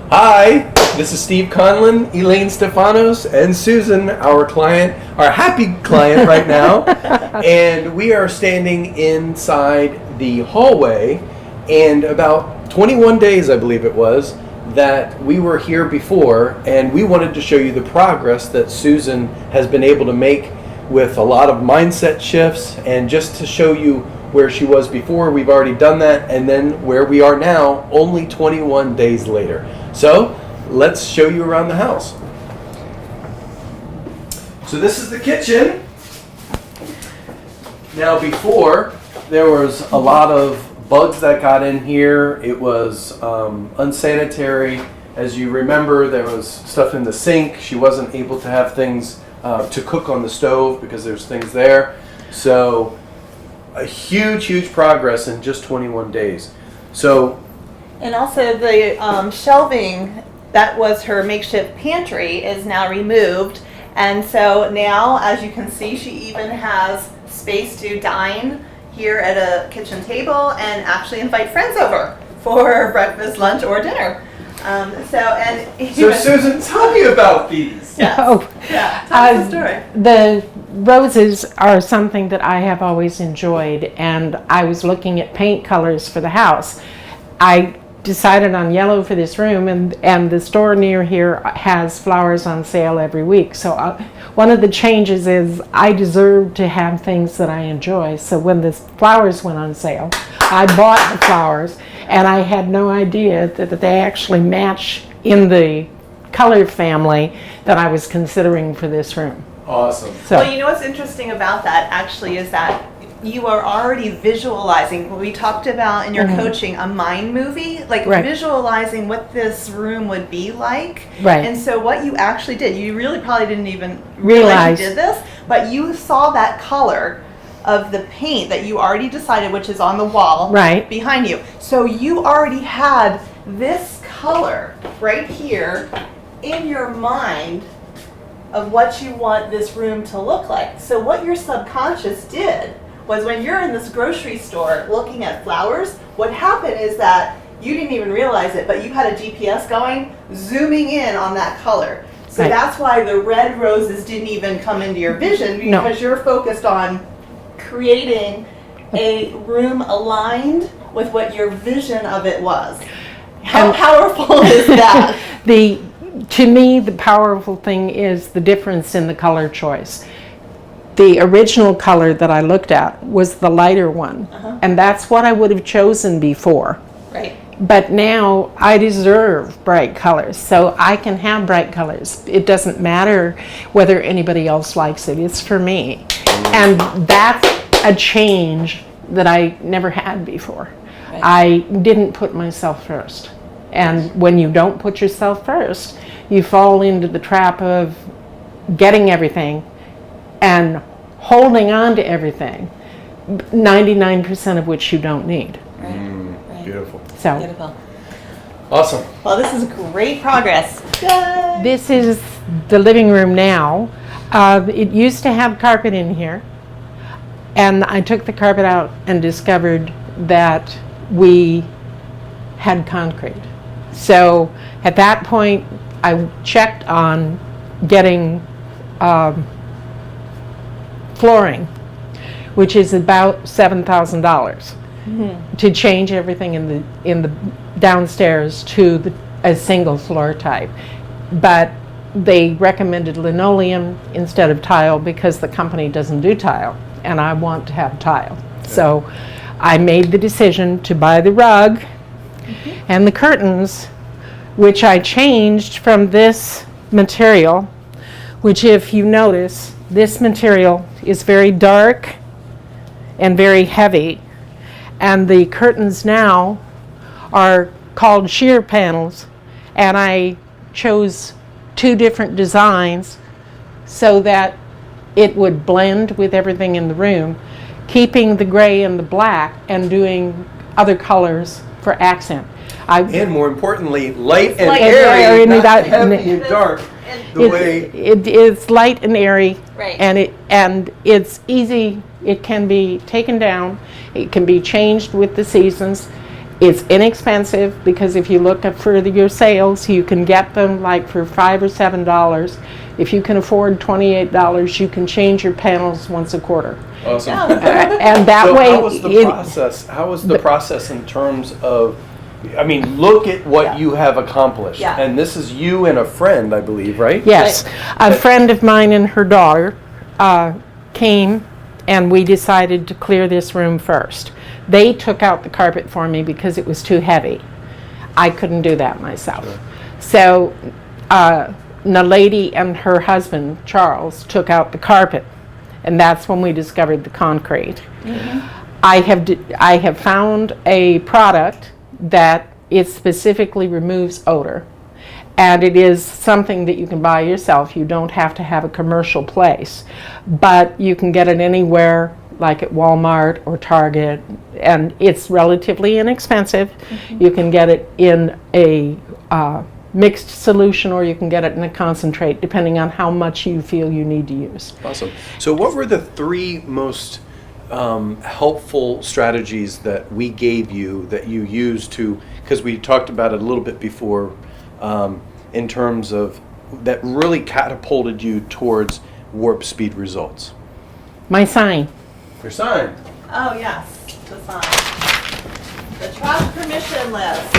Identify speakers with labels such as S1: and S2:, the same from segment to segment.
S1: Hi, this is Steve Conlon, Elaine Stefanos, and Susan, our client, our happy client right now. And we are standing inside the hallway, and about 21 days, I believe it was, that we were here before, and we wanted to show you the progress that Susan has been able to make with a lot of mindset shifts, and just to show you where she was before, we've already done that, and then where we are now, only 21 days later. So, let's show you around the house. So this is the kitchen. Now before, there was a lot of bugs that got in here. It was unsanitary. As you remember, there was stuff in the sink. She wasn't able to have things to cook on the stove because there's things there. So a huge progress in just 21 days. So,
S2: and also the shelving that was her makeshift pantry is now removed, and so now, as you can see, she even has space to dine here at a kitchen table and actually invite friends over for breakfast, lunch, or dinner. So
S1: Susan, tell me about these.
S2: Yes.
S3: Oh,
S2: Yeah, tell us the story.
S3: The roses are something that I have always enjoyed, and I was looking at paint colors for the house. I decided on yellow for this room, and the store near here has flowers on sale every week. So one of the changes is I deserve to have things that I enjoy. So when the flowers went on sale, I bought the flowers, and I had no idea that they actually match in the color family that I was considering for this room.
S1: Awesome.
S3: So,
S2: Well, you know what's interesting about that actually is that you are already visualizing what we talked about in your coaching, a mind movie, like
S3: Right.
S2: visualizing what this room would be like.
S3: Right.
S2: And so what you actually did, you really probably didn't even
S3: Realize.
S2: realize you did this, but you saw that color of the paint that you already decided, which is on the wall
S3: Right.
S2: behind you. So you already had this color right here in your mind of what you want this room to look like. So what your subconscious did was, when you're in this grocery store looking at flowers, what happened is that you didn't even realize it, but you had a GPS going, zooming in on that color. So
S3: Right.
S2: that's why the red roses didn't even come into your vision,
S3: No.
S2: because you're focused on creating a room aligned with what your vision of it was. How
S3: And-
S2: powerful is that?
S3: To me, the powerful thing is the difference in the color choice. The original color that I looked at was the lighter one, and that's what I would have chosen before.
S2: Right.
S3: But now I deserve bright colors, so I can have bright colors. It doesn't matter whether anybody else likes it, it's for me. And that's a change that I never had before.
S2: Right.
S3: I didn't put myself first. And when you don't put yourself first, you fall into the trap of getting everything and holding on to everything, 99% of which you don't need.
S2: Right.
S1: Beautiful.
S3: So
S2: Beautiful.
S1: Awesome.
S2: Well, this is great progress. Yay!
S3: this is the living room now. It used to have carpet in here, and I took the carpet out and discovered that we had concrete. So at that point, I checked on getting flooring, which is about $7,000 to change everything in the downstairs to a single floor type. But they recommended linoleum instead of tile because the company doesn't do tile, and I want to have tile. So I made the decision to buy the rug and the curtains, which I changed from this material, which, if you notice, this material is very dark and very heavy, and the curtains now are called sheer panels, and I chose 2 different designs so that it would blend with everything in the room, keeping the gray and the black and doing other colors for accent.
S1: And more importantly, light and
S2: light
S1: airy,
S3: and airy,
S1: not
S3: that-
S1: heavy and dark. The way
S3: It is light and airy,
S2: Right.
S3: and it's easy. It can be taken down. It can be changed with the seasons, It's inexpensive because if you look up for your sales, you can get them like for $5 or $7. If you can afford $28, you can change your panels once a quarter.
S1: Awesome.
S3: And that
S1: So
S3: way,
S1: how was the process? How was the process in terms of? I mean, look at what you have accomplished.
S2: Yeah.
S1: And this is you and a friend, I believe, right?
S3: yes, a friend of mine and her daughter came, and we decided to clear this room first. They took out the carpet for me because it was too heavy. I couldn't do that myself.
S1: Sure.
S3: So the lady and her husband, Charles, took out the carpet, and that's when we discovered the concrete. I have found a product that it specifically removes odor, and it is something that you can buy yourself. You don't have to have a commercial place, but you can get it anywhere, like at Walmart or Target, and it's relatively inexpensive. You can get it in a mixed solution, or you can get it in a concentrate, depending on how much you feel you need to use.
S1: Awesome. So what were the 3 most helpful strategies that we gave you that you used to, because we talked about it a little bit before, in terms of that really catapulted you towards warp speed results?
S3: My sign.
S1: Your sign.
S2: Oh, yes, the sign. The trash permission list.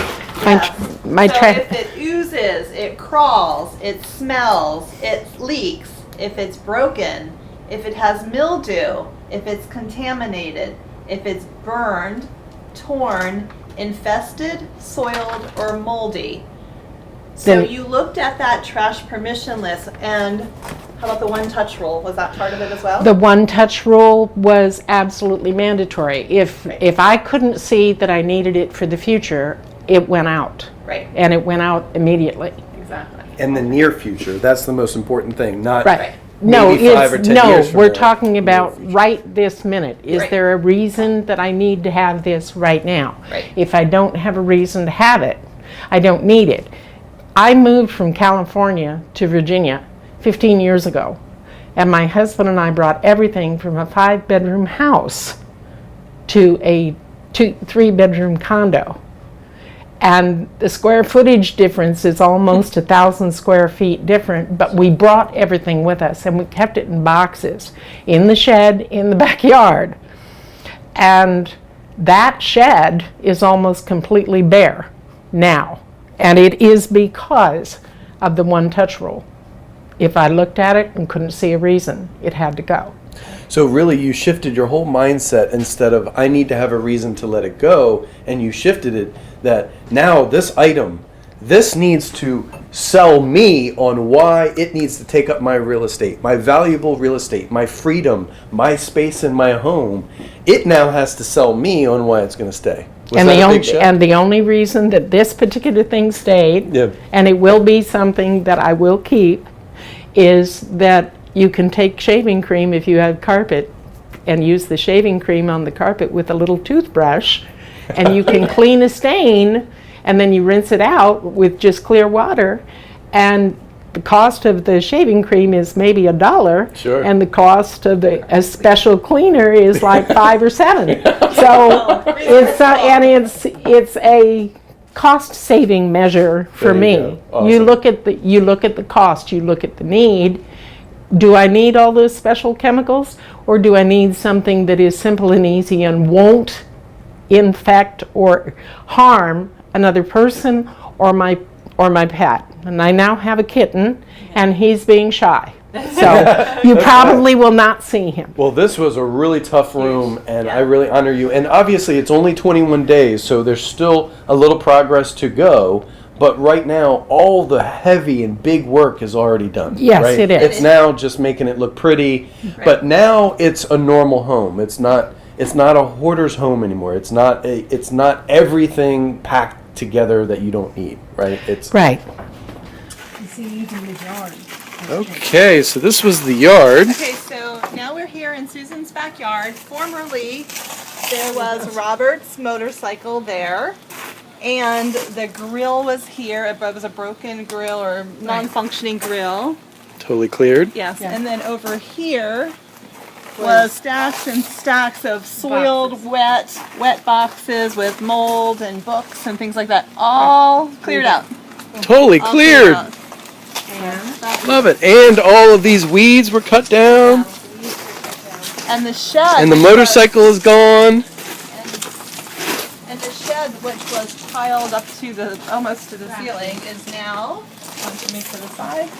S3: My
S2: Yes.
S3: my
S2: So
S3: tra-
S2: if it oozes, it crawls, it smells, it leaks, if it's broken, if it has mildew, if it's contaminated, if it's burned, torn, infested, soiled, or moldy. So
S3: Then-
S2: you looked at that trash permission list, and how about the one-touch rule? Was that part of it as well?
S3: The one-touch rule was absolutely mandatory. If I couldn't see that I needed it for the future, it went out.
S2: Right,
S3: And it went out immediately.
S2: exactly.
S1: In the near future, that's the most important thing, not
S3: Right. No,
S1: maybe 5 or 10 years from
S3: we're
S1: now.
S3: talking about
S1: Near future.
S3: right this minute. Is
S2: Right.
S3: there a reason that I need to have this right now?
S2: Right.
S3: If I don't have a reason to have it, I don't need it. I moved from California to Virginia 15 years ago, and my husband and I brought everything from a 5-bedroom house to a 3-bedroom condo. And the square footage difference is almost 1,000 square feet different, but we brought everything with us, and we kept it in boxes in the shed in the backyard. And that shed is almost completely bare now, and it is because of the one-touch rule. If I looked at it and couldn't see a reason, it had to go.
S1: So really you shifted your whole mindset. Instead of I need to have a reason to let it go, and you shifted it that now this item, this needs to sell me on why it needs to take up my real estate, my valuable real estate, my freedom, my space in my home. It now has to sell me on why it's going to stay. Was
S3: And
S1: that
S3: the,
S1: a big
S3: only,
S1: shift?
S3: and the only reason that this particular thing stayed,
S1: Yeah.
S3: and it will be something that I will keep, is that you can take shaving cream if you have carpet and use the shaving cream on the carpet with a little toothbrush, and you can clean a stain, and then you rinse it out with just clear water, and the cost of the shaving cream is maybe $1,
S1: Sure.
S3: and the cost of a special cleaner is like 5 or 7. So it's a cost saving measure for
S1: There you
S3: me.
S1: go. Awesome.
S3: You look at the cost, you look at the need. Do I need all those special chemicals, or do I need something that is simple and easy and won't infect or harm another person or my pet? And I now have a kitten, and he's being shy. So you probably will not see him.
S1: Well, this was a really tough room, and
S2: Yeah.
S1: I really honor you. And obviously, it's only 21 days, so there's still a little progress to go. But right now, all the heavy and big work is already done.
S3: Yes,
S1: right?
S3: it is.
S1: It's now just making it look pretty.
S2: Right.
S1: But now it's a normal home. It's not a hoarder's home anymore. It's not everything packed together that you don't need. Right? It's
S3: Right.
S1: okay. So this was the yard.
S2: Okay, so now we're here in Susan's backyard. Formerly, there was Robert's motorcycle there, and the grill was here. It was a broken grill or non-functioning grill.
S1: Totally cleared.
S2: Yes, and then over here was stacks and stacks of soiled, wet boxes with mold and books and things like that. All cleared out.
S1: Totally
S2: All
S1: cleared.
S2: out.
S1: Love it. And all of these weeds were cut down.
S2: And the shed.
S1: And the motorcycle is gone.
S2: And the shed, which was piled up to the almost to the ceiling, is now. To me to the side.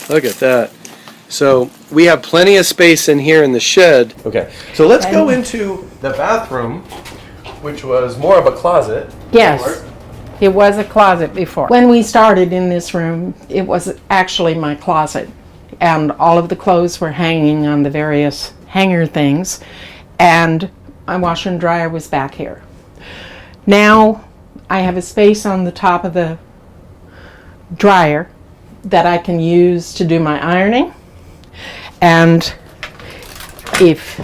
S1: Look at that. So we have plenty of space in here in the shed. Okay, so let's go into the bathroom, which was more of a closet.
S3: Yes, it was a closet before. When we started in this room, it was actually my closet. And all of the clothes were hanging on the various hanger things. And my washer and dryer was back here. Now I have a space on the top of the dryer that I can use to do my ironing. And if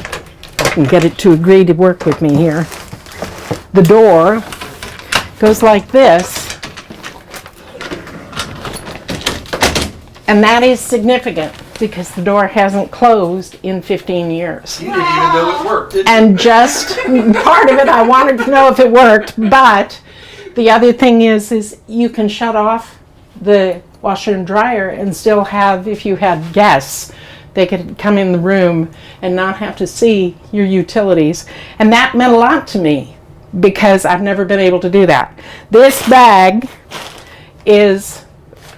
S3: I can get it to agree to work with me here, the door goes like this, and that is significant because the door hasn't closed in 15 years.
S1: You didn't even know it worked, did you?
S3: And just part of it, I wanted to know if it worked, but the other thing is you can shut off the washer and dryer and still have, if you had guests, they could come in the room and not have to see your utilities. And that meant a lot to me because I've never been able to do that. This bag is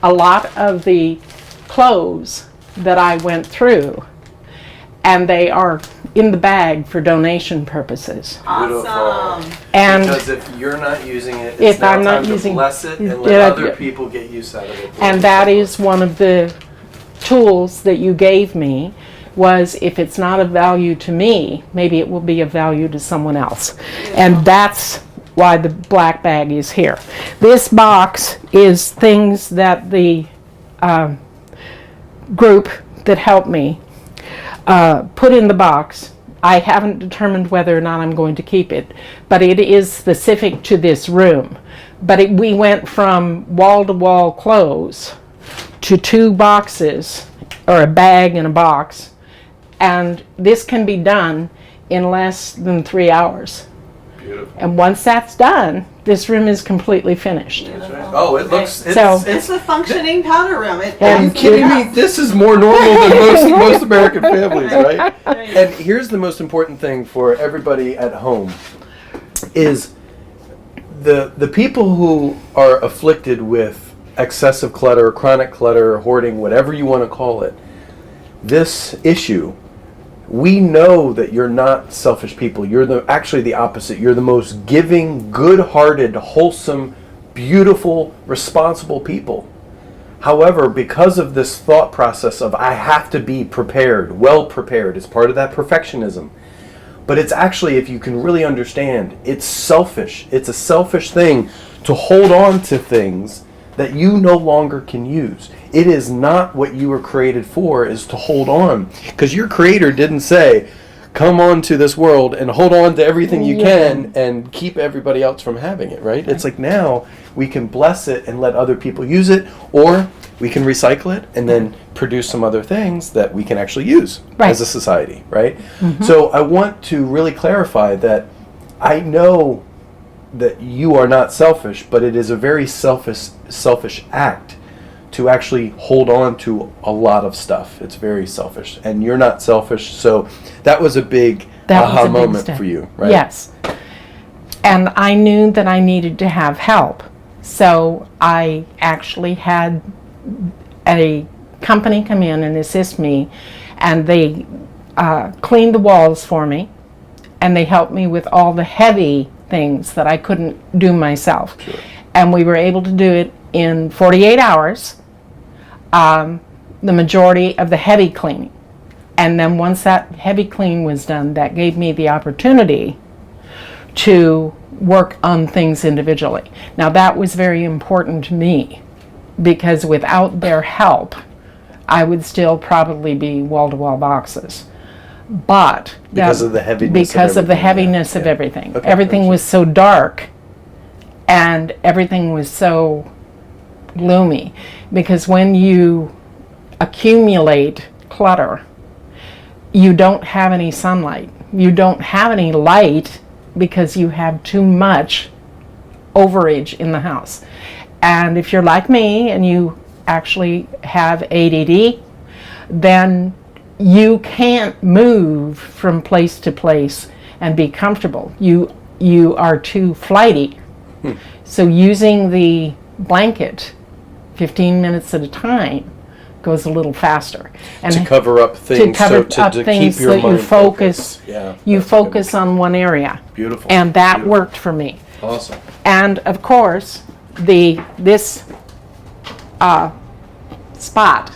S3: a lot of the clothes that I went through, and they are in the bag for donation purposes.
S2: Awesome.
S3: And
S1: because if you're not using it,
S3: if
S1: it's now
S3: I'm not
S1: time
S3: using-
S1: to bless it and
S3: Yeah,
S1: let other
S3: yeah.
S1: people get use out of it.
S3: And that is one of the tools that you gave me, was if it's not of value to me, maybe it will be of value to someone else. And that's why the black bag is here. This box is things that the group that helped me put in the box. I haven't determined whether or not I'm going to keep it, but it is specific to this room. But we went from wall-to-wall clothes to 2 boxes, or a bag and a box, and this can be done in less than 3 hours.
S1: Beautiful.
S3: And once that's done, this room is completely finished.
S1: That's right. Oh, it looks.
S2: It's a functioning powder room.
S1: Are you kidding me? This is more normal than most American families, right? And here's the most important thing for everybody at home is the people who are afflicted with excessive clutter, chronic clutter, hoarding, whatever you want to call it. This issue, we know that you're not selfish people. You're actually the opposite. You're the most giving, good-hearted, wholesome, beautiful, responsible people. However, because of this thought process of I have to be prepared, well prepared, it's part of that perfectionism. But it's actually, if you can really understand, it's selfish. It's a selfish thing to hold on to things that you no longer can use. It is not what you were created for, is to hold on. Because your creator didn't say, come on to this world and hold on to everything you can and keep everybody else from having it, right? It's like now we can bless it and let other people use it, or we can recycle it and then produce some other things that we can actually use as a society, right? So I want to really clarify that I know that you are not selfish, but it is a very selfish act to actually hold on to a lot of stuff. It's very selfish, and you're not selfish. So that was a big aha moment for you, right?
S3: Yes. And I knew that I needed to have help. So I actually had a company come in and assist me, and they cleaned the walls for me, and they helped me with all the heavy things that I couldn't do myself.
S1: Sure.
S3: And we were able to do it in 48 hours, the majority of the heavy cleaning. And then once that heavy clean was done, that gave me the opportunity to work on things individually. Now that was very important to me, because without their help, I would still probably be wall-to-wall boxes. But
S1: Because of the heaviness
S3: of the heaviness of everything. Everything was so dark, and everything was so gloomy. Because when you accumulate clutter, you don't have any sunlight. You don't have any light because you have too much overage in the house. And if you're like me and you actually have ADD, then you can't move from place to place and be comfortable. You are too flighty. So using the blanket 15 minutes at a time goes a little faster. And
S1: to cover up things, to
S3: things
S1: keep your
S3: so
S1: mind
S3: you focus.
S1: Yeah,
S3: You
S1: that's
S3: focus on one area.
S1: Beautiful.
S3: And that
S1: Beautiful.
S3: worked for me.
S1: Awesome.
S3: And of course, this spot,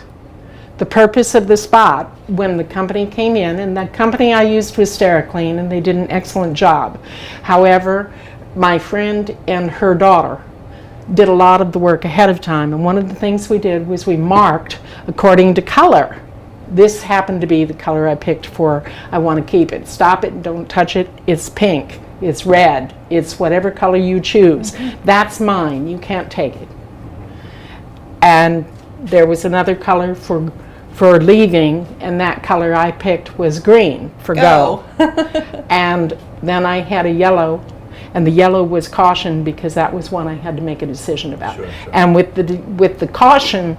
S3: the purpose of the spot, when the company came in, and the company I used was SteriClean, and they did an excellent job. However, my friend and her daughter did a lot of the work ahead of time, and one of the things we did was we marked according to color. This happened to be the color I picked for, I want to keep it. Stop it, don't touch it, it's pink, it's red, it's whatever color you choose. That's mine, you can't take it. And there was another color for leaving, and that color I picked was green for go. And then I had a yellow, and the yellow was caution because that was one I had to make a decision about.
S1: Sure.
S3: And with the caution,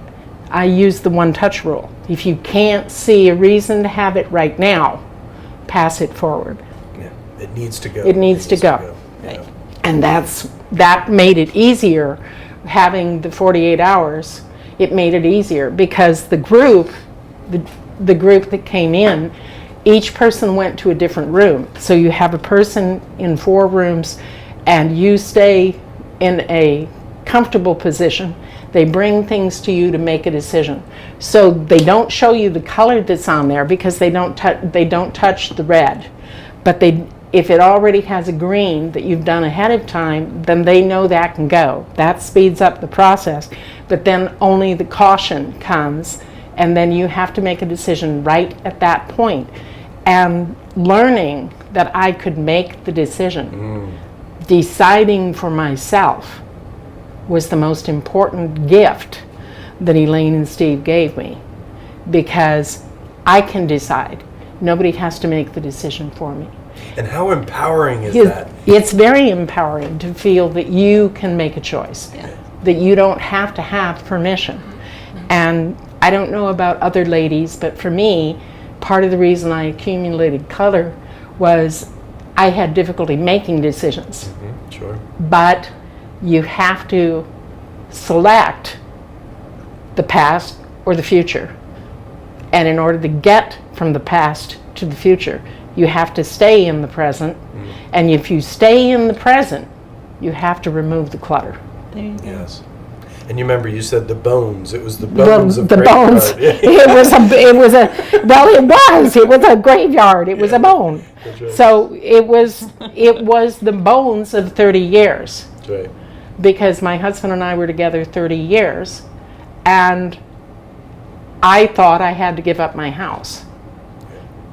S3: I used the one touch rule. If you can't see a reason to have it right now, pass it forward.
S1: Yeah, it needs to go.
S3: It needs to go.
S1: Yeah.
S3: And that made it easier. Having the 48 hours, it made it easier because the group that came in, each person went to a different room. So you have a person in 4 rooms and you stay in a comfortable position. They bring things to you to make a decision. So they don't show you the color that's on there because they don't touch the red. But if it already has a green that you've done ahead of time, then they know that can go. That speeds up the process. But then only the caution comes, and then you have to make a decision right at that point. And learning that I could make the decision, deciding for myself, was the most important gift that Elaine and Steve gave me, because I can decide. Nobody has to make the decision for me.
S1: And how empowering is that?
S3: It's very empowering to feel that you can make a choice, that you don't have to have permission. And I don't know about other ladies, but for me, part of the reason I accumulated clutter was I had difficulty making decisions.
S1: Sure.
S3: But you have to select the past or the future. And in order to get from the past to the future, you have to stay in the present. And if you stay in the present, you have to remove the clutter.
S2: There you go.
S1: Yes. And you remember you said the bones. It was the bones of
S3: the bones. It was a graveyard. It was a bone.
S1: Right.
S3: So it was the bones of 30 years.
S1: That's right.
S3: Because my husband and I were together 30 years, and I thought I had to give up my house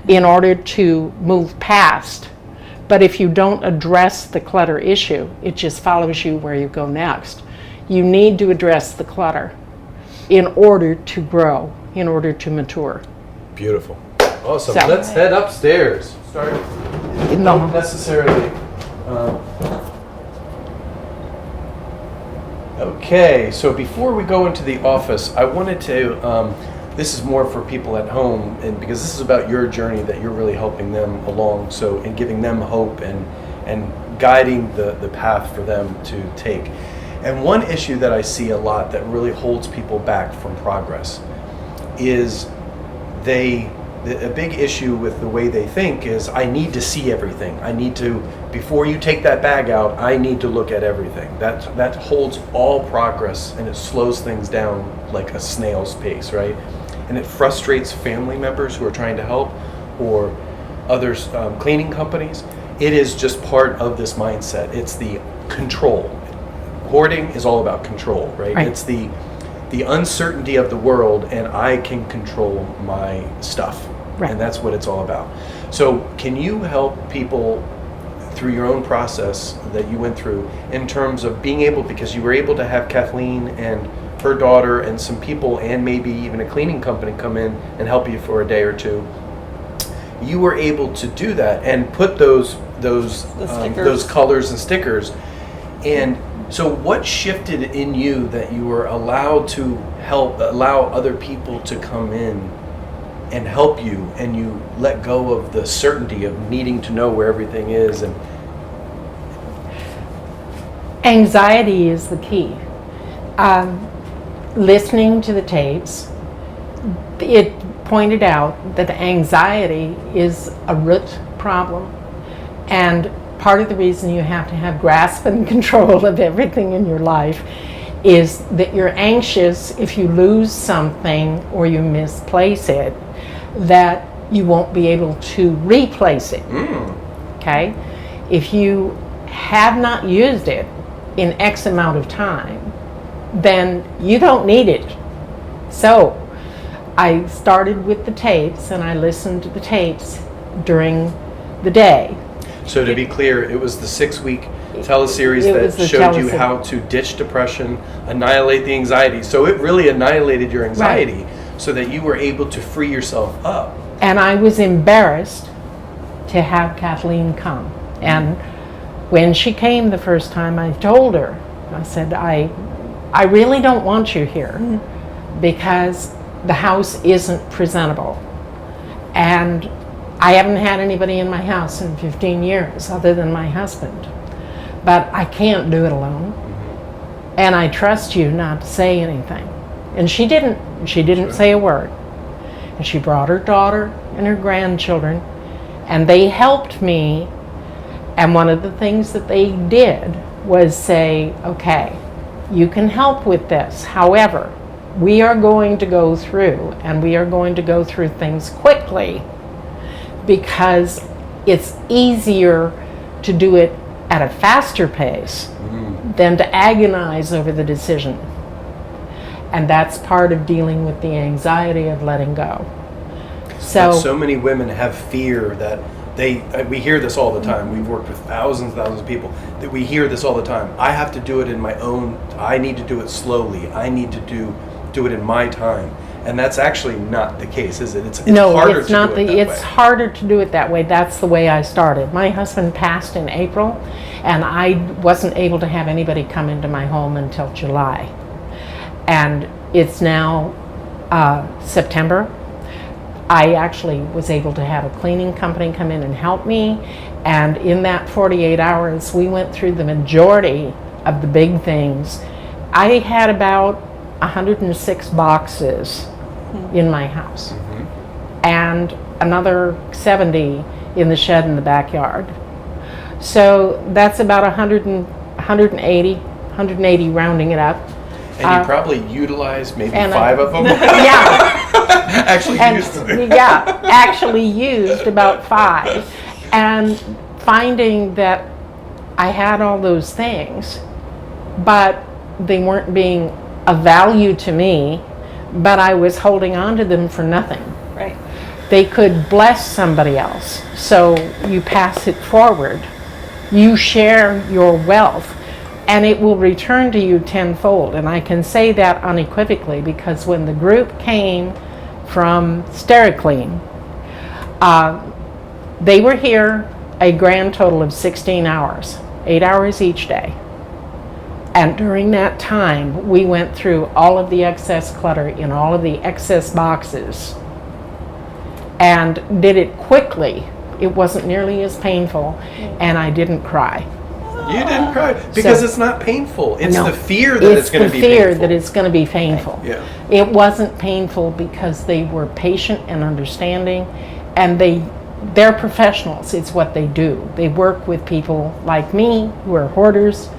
S3: in order to move past. But if you don't address the clutter issue, it just follows you where you go next. You need to address the clutter in order to grow, in order to mature.
S1: Beautiful. Awesome.
S3: So-
S1: Let's head upstairs. Start. Don't necessarily. Okay, so before we go into the office, I wanted to, this is more for people at home, and because this is about your journey that you're really helping them along, so and giving them hope and guiding the path for them to take. And one issue that I see a lot that really holds people back from progress is a big issue with the way they think is, I need to see everything. I need to, before you take that bag out, I need to look at everything. That holds all progress, and it slows things down like a snail's pace, right? And it frustrates family members who are trying to help, or others, cleaning companies. It is just part of this mindset. It's the control. Hoarding is all about control, right? It's the uncertainty of the world, and I can control my stuff. Right. And that's what it's all about. So can you help people through your own process that you went through in terms of being able, because you were able to have Kathleen and her daughter and some people and maybe even a cleaning company come in and help you for a day or two. you were able to do that and put those colors and stickers. And so what shifted in you that you were allowed to allow other people to come in and help you, and you let go of the certainty of needing to know where everything is? And
S3: anxiety is the key. Listening to the tapes, it pointed out that anxiety is a root problem, and part of the reason you have to have grasp and control of everything in your life is that you're anxious if you lose something or you misplace it, that you won't be able to replace it. Okay? If you have not used it in X amount of time, then you don't need it. So I started with the tapes, and I listened to the tapes during the day.
S1: so to be clear, it was the 6-week teleseries that showed you how to ditch depression, annihilate the anxiety. So it really annihilated your anxiety, so that you were able to free yourself up.
S3: And I was embarrassed to have Kathleen come. And when she came the first time, I told her, I said, I really don't want you here because the house isn't presentable. And I haven't had anybody in my house in 15 years other than my husband. But I can't do it alone. And I trust you not to say anything. And she didn't say a word. And she brought her daughter and her grandchildren, and they helped me. And one of the things that they did was say, okay, you can help with this. However, we are going to go through, and we are going to go through things quickly, because it's easier to do it at a faster pace than to agonize over the decision. And that's part of dealing with the anxiety of letting go.
S1: So many women have fear that we hear this all the time. We've worked with thousands of people, that we hear this all the time. I have to do it in my own, I need to do it slowly. I need to do it in my time. And that's actually not the case, is it? It's harder to do it that way.
S3: It's harder to do it that way. That's the way I started. My husband passed in April, and I wasn't able to have anybody come into my home until July. And it's now September. I actually was able to have a cleaning company come in and help me. And in that 48 hours, we went through the majority of the big things. I had about 106 boxes in my house, and another 70 in the shed in the backyard. So that's about 180 rounding it up.
S1: And you probably utilized maybe 5 of them?
S3: Yeah.
S1: actually
S3: used about 5. And finding that I had all those things, but they weren't being of value to me, but I was holding on to them for nothing.
S2: Right.
S3: They could bless somebody else. So you pass it forward. You share your wealth, and it will return to you tenfold. And I can say that unequivocally, because when the group came from SteriClean, they were here a grand total of 16 hours, 8 hours each day. And during that time, we went through all of the excess clutter in all of the excess boxes and did it quickly. It wasn't nearly as painful, and I didn't cry.
S1: You didn't cry because it's not painful. It's the fear that it's going to be painful.
S3: It's the fear that it's going to be painful.
S1: Yeah.
S3: It wasn't painful because they were patient and understanding, and they're professionals. It's what they do. They work with people like me who are hoarders,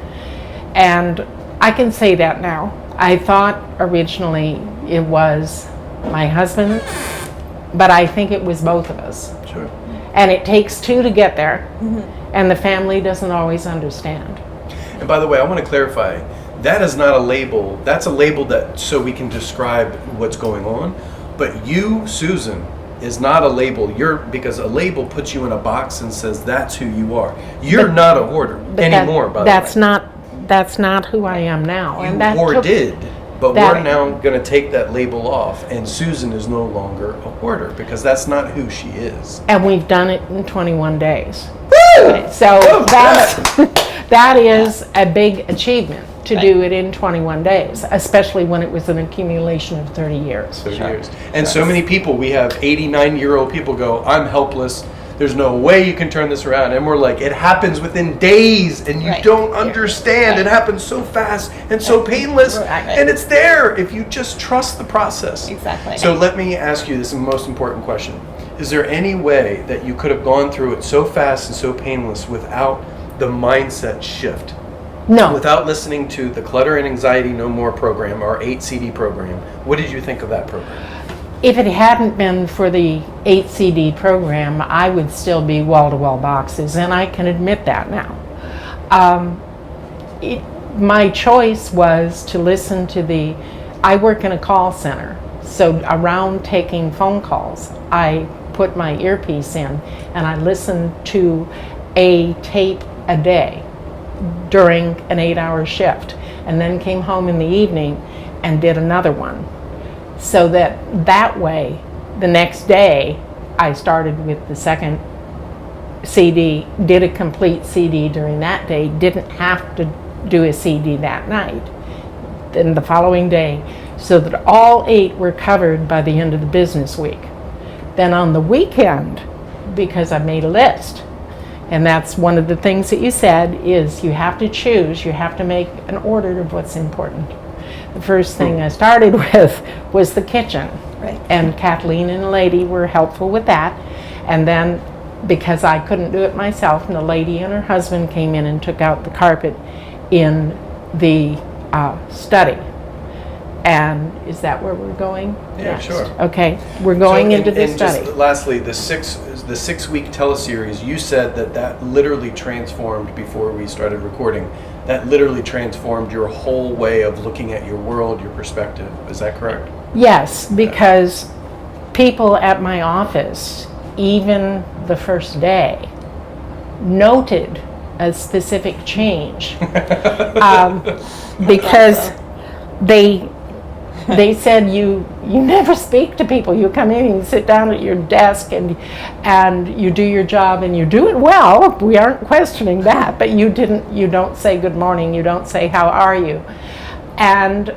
S3: and I can say that now. I thought originally it was my husband, but I think it was both of us.
S1: Sure.
S3: And it takes 2 to get there. And the family doesn't always understand.
S1: And by the way, I want to clarify, that is not a label. That's a label that so we can describe what's going on. But you, Susan, is not a label. Because a label puts you in a box and says that's who you are. You're not a hoarder anymore, by the way.
S3: That's not who I am now.
S1: You hoarded But
S3: That-
S1: we're now going to take that label off, and Susan is no longer a hoarder because that's not who she is.
S3: And we've done it in 21 days. So
S1: Oh,
S3: that is a big achievement to do it in 21 days, especially when it was an accumulation of 30 years.
S1: 30 years. And so many people, we have 80, 90-year-old people go, I'm helpless. There's no way you can turn this around. And we're like, it happens within days, and you
S2: Right.
S1: don't understand.
S2: Right.
S1: It happens so fast and so painless,
S2: Right.
S1: and it's there if you just trust the process.
S2: Exactly.
S1: So let me ask you this most important question. Is there any way that you could have gone through it so fast and so painless without the mindset shift?
S3: No,
S1: Without listening to the Clutter and Anxiety No More program, our 8 CD program, what did you think of that program?
S3: if it hadn't been for the 8 CD program, I would still be wall-to-wall boxes, and I can admit that now. My choice was to listen to I work in a call center, so around taking phone calls, I put my earpiece in and I listened to a tape a day during an 8-hour shift, and then came home in the evening and did another one. So that way, the next day, I started with the second CD, did a complete CD during that day, didn't have to do a CD that night, then the following day, so that all 8 were covered by the end of the business week. Then on the weekend, because I made a list, and that's one of the things that you said, is you have to choose, you have to make an order of what's important. The first thing I started with was the kitchen.
S2: Right.
S3: And Kathleen and a lady were helpful with that. And then, because I couldn't do it myself, and the lady and her husband came in and took out the carpet in the study. And is that where we're going?
S1: Yeah,
S3: next?
S1: sure.
S3: Okay, we're going
S1: So,
S3: into the
S1: and
S3: study.
S1: Just lastly, the 6-week teleseries, you said that literally transformed before we started recording. That literally transformed your whole way of looking at your world, your perspective. Is that correct?
S3: Yes, because people at my office, even the first day, noted a specific change because they said you never speak to people. You come in and you sit down at your desk and you do your job and you do it well. We aren't questioning that, but you don't say good morning. You don't say how are you, and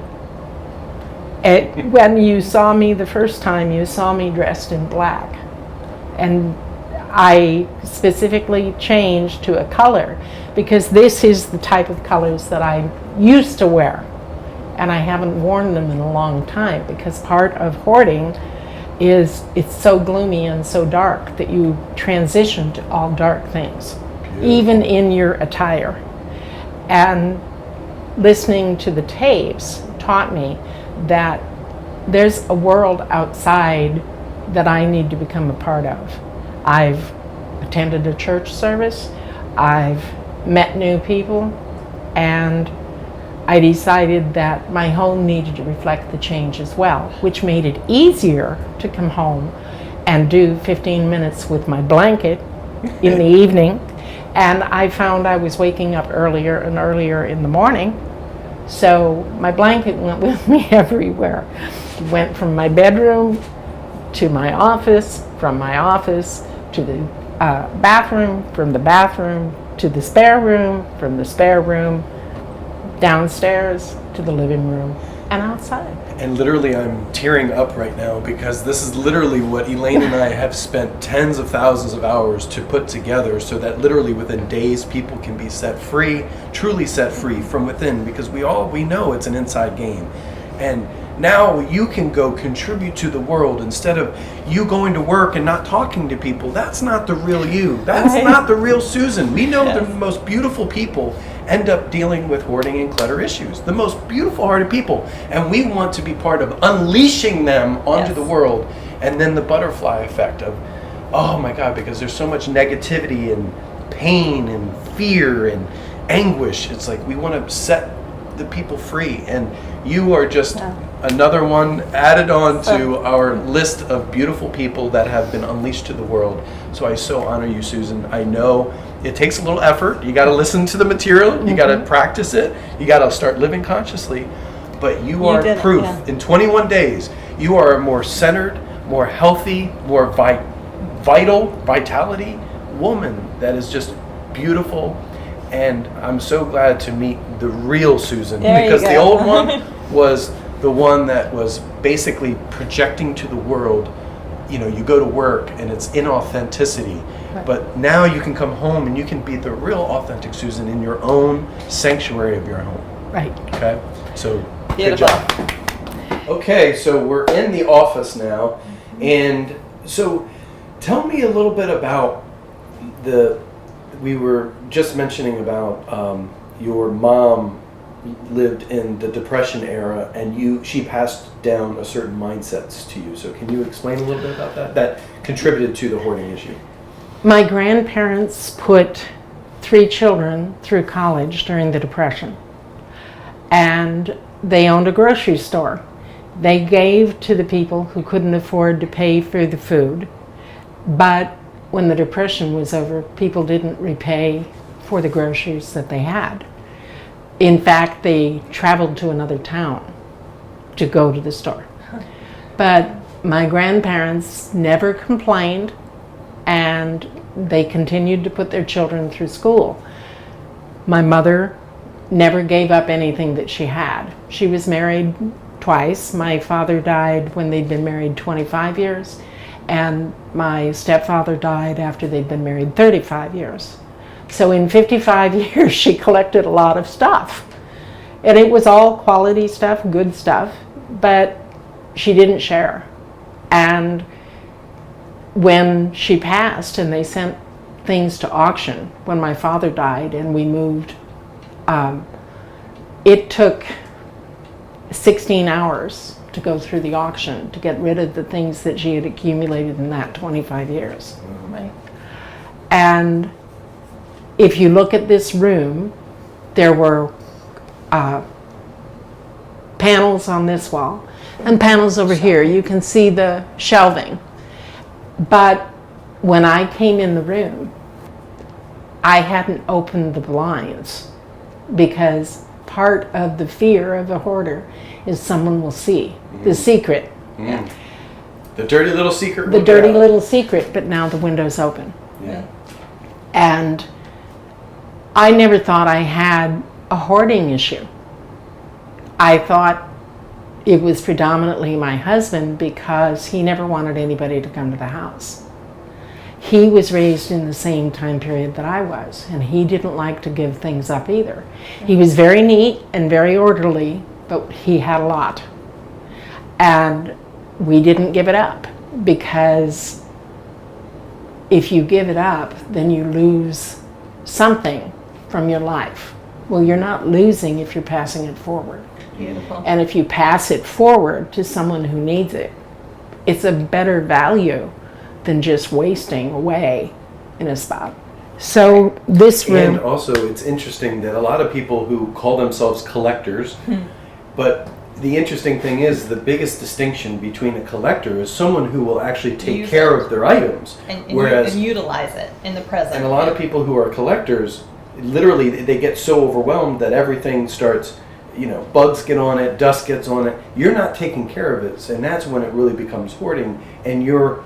S3: when you saw me the first time, you saw me dressed in black, and I specifically changed to a color because this is the type of colors that I used to wear, and I haven't worn them in a long time because part of hoarding is it's so gloomy and so dark that you transition to all dark things, even in your attire. And listening to the tapes taught me that there's a world outside that I need to become a part of. I've attended a church service, I've met new people, and I decided that my home needed to reflect the change as well, which made it easier to come home and do 15 minutes with my blanket in the evening. And I found I was waking up earlier and earlier in the morning, so my blanket went with me everywhere. It went from my bedroom to my office, from my office to the bathroom, from the bathroom to the spare room, from the spare room downstairs to the living room and outside.
S1: And literally I'm tearing up right now because this is literally what Elaine and I have spent tens of thousands of hours to put together so that literally within days people can be set free, truly set free from within, because we know it's an inside game. And now you can go contribute to the world instead of you going to work and not talking to people. That's not the real you. That's
S3: Right.
S1: not the real Susan. We know
S2: Yes.
S1: the most beautiful people end up dealing with hoarding and clutter issues. The most beautiful hearted people. And we want to be part of unleashing them onto
S2: Yes.
S1: the world. And then the butterfly effect of, oh my God, because there's so much negativity and pain and fear and anguish. It's like we want to set the people free. And you are just another one added on to our list of beautiful people that have been unleashed to the world. So I so honor you, Susan. I know it takes a little effort. You got to listen to the material. You got to practice it. You got to start living consciously. but you are
S2: did it,
S1: proof.
S2: yeah.
S1: In 21 days, you are a more centered, more healthy, more vitality woman that is just beautiful. And I'm so glad to meet the real Susan,
S2: There you
S1: because the
S2: go.
S1: old one was the one that was basically projecting to the world. You know, you go to work and it's inauthenticity, but now you can come home and you can be the real authentic Susan in your own sanctuary of your home.
S3: Right.
S1: Okay, so good
S2: Beautiful.
S1: job. Okay, so we're in the office now, and so tell me a little bit about we were just mentioning about your mom lived in the Depression era, and she passed down a certain mindsets to you. So can you explain a little bit about that contributed to the hoarding issue?
S3: My grandparents put 3 children through college during the Depression, and they owned a grocery store. They gave to the people who couldn't afford to pay for the food, but when the Depression was over, people didn't repay for the groceries that they had. In fact, they traveled to another town to go to the store. But my grandparents never complained, and they continued to put their children through school. My mother never gave up anything that she had. She was married twice. My father died when they'd been married 25 years, and my stepfather died after they'd been married 35 years. So in 55 years, she collected a lot of stuff. And it was all quality stuff, good stuff, but she didn't share. And when she passed and they sent things to auction, when my father died and we moved, it took 16 hours to go through the auction to get rid of the things that she had accumulated in that 25 years.
S2: Right.
S3: And if you look at this room, there were panels on this wall and panels over here. You can see the shelving. But when I came in the room, I hadn't opened the blinds, because part of the fear of a hoarder is someone will see the secret.
S1: Mm. The dirty little secret.
S3: The dirty little secret, but now the window's open.
S1: Yeah.
S3: And I never thought I had a hoarding issue. I thought it was predominantly my husband, because he never wanted anybody to come to the house. He was raised in the same time period that I was, and he didn't like to give things up either. He was very neat and very orderly, but he had a lot. And we didn't give it up, because if you give it up, then you lose something from your life. Well, you're not losing if you're passing it forward.
S2: Beautiful.
S3: And if you pass it forward to someone who needs it, it's a better value than just wasting away in a spot. So this room...
S1: And also, it's interesting that a lot of people who call themselves collectors, but the interesting thing is, the biggest distinction between a collector is someone who will actually take
S4: Use
S1: care
S4: it.
S1: of their items.
S4: And
S1: whereas,
S4: utilize it in the present.
S1: and a lot of people who are collectors, literally, they get so overwhelmed that everything starts, bugs get on it, dust gets on it. You're not taking care of it, and that's when it really becomes hoarding, and you're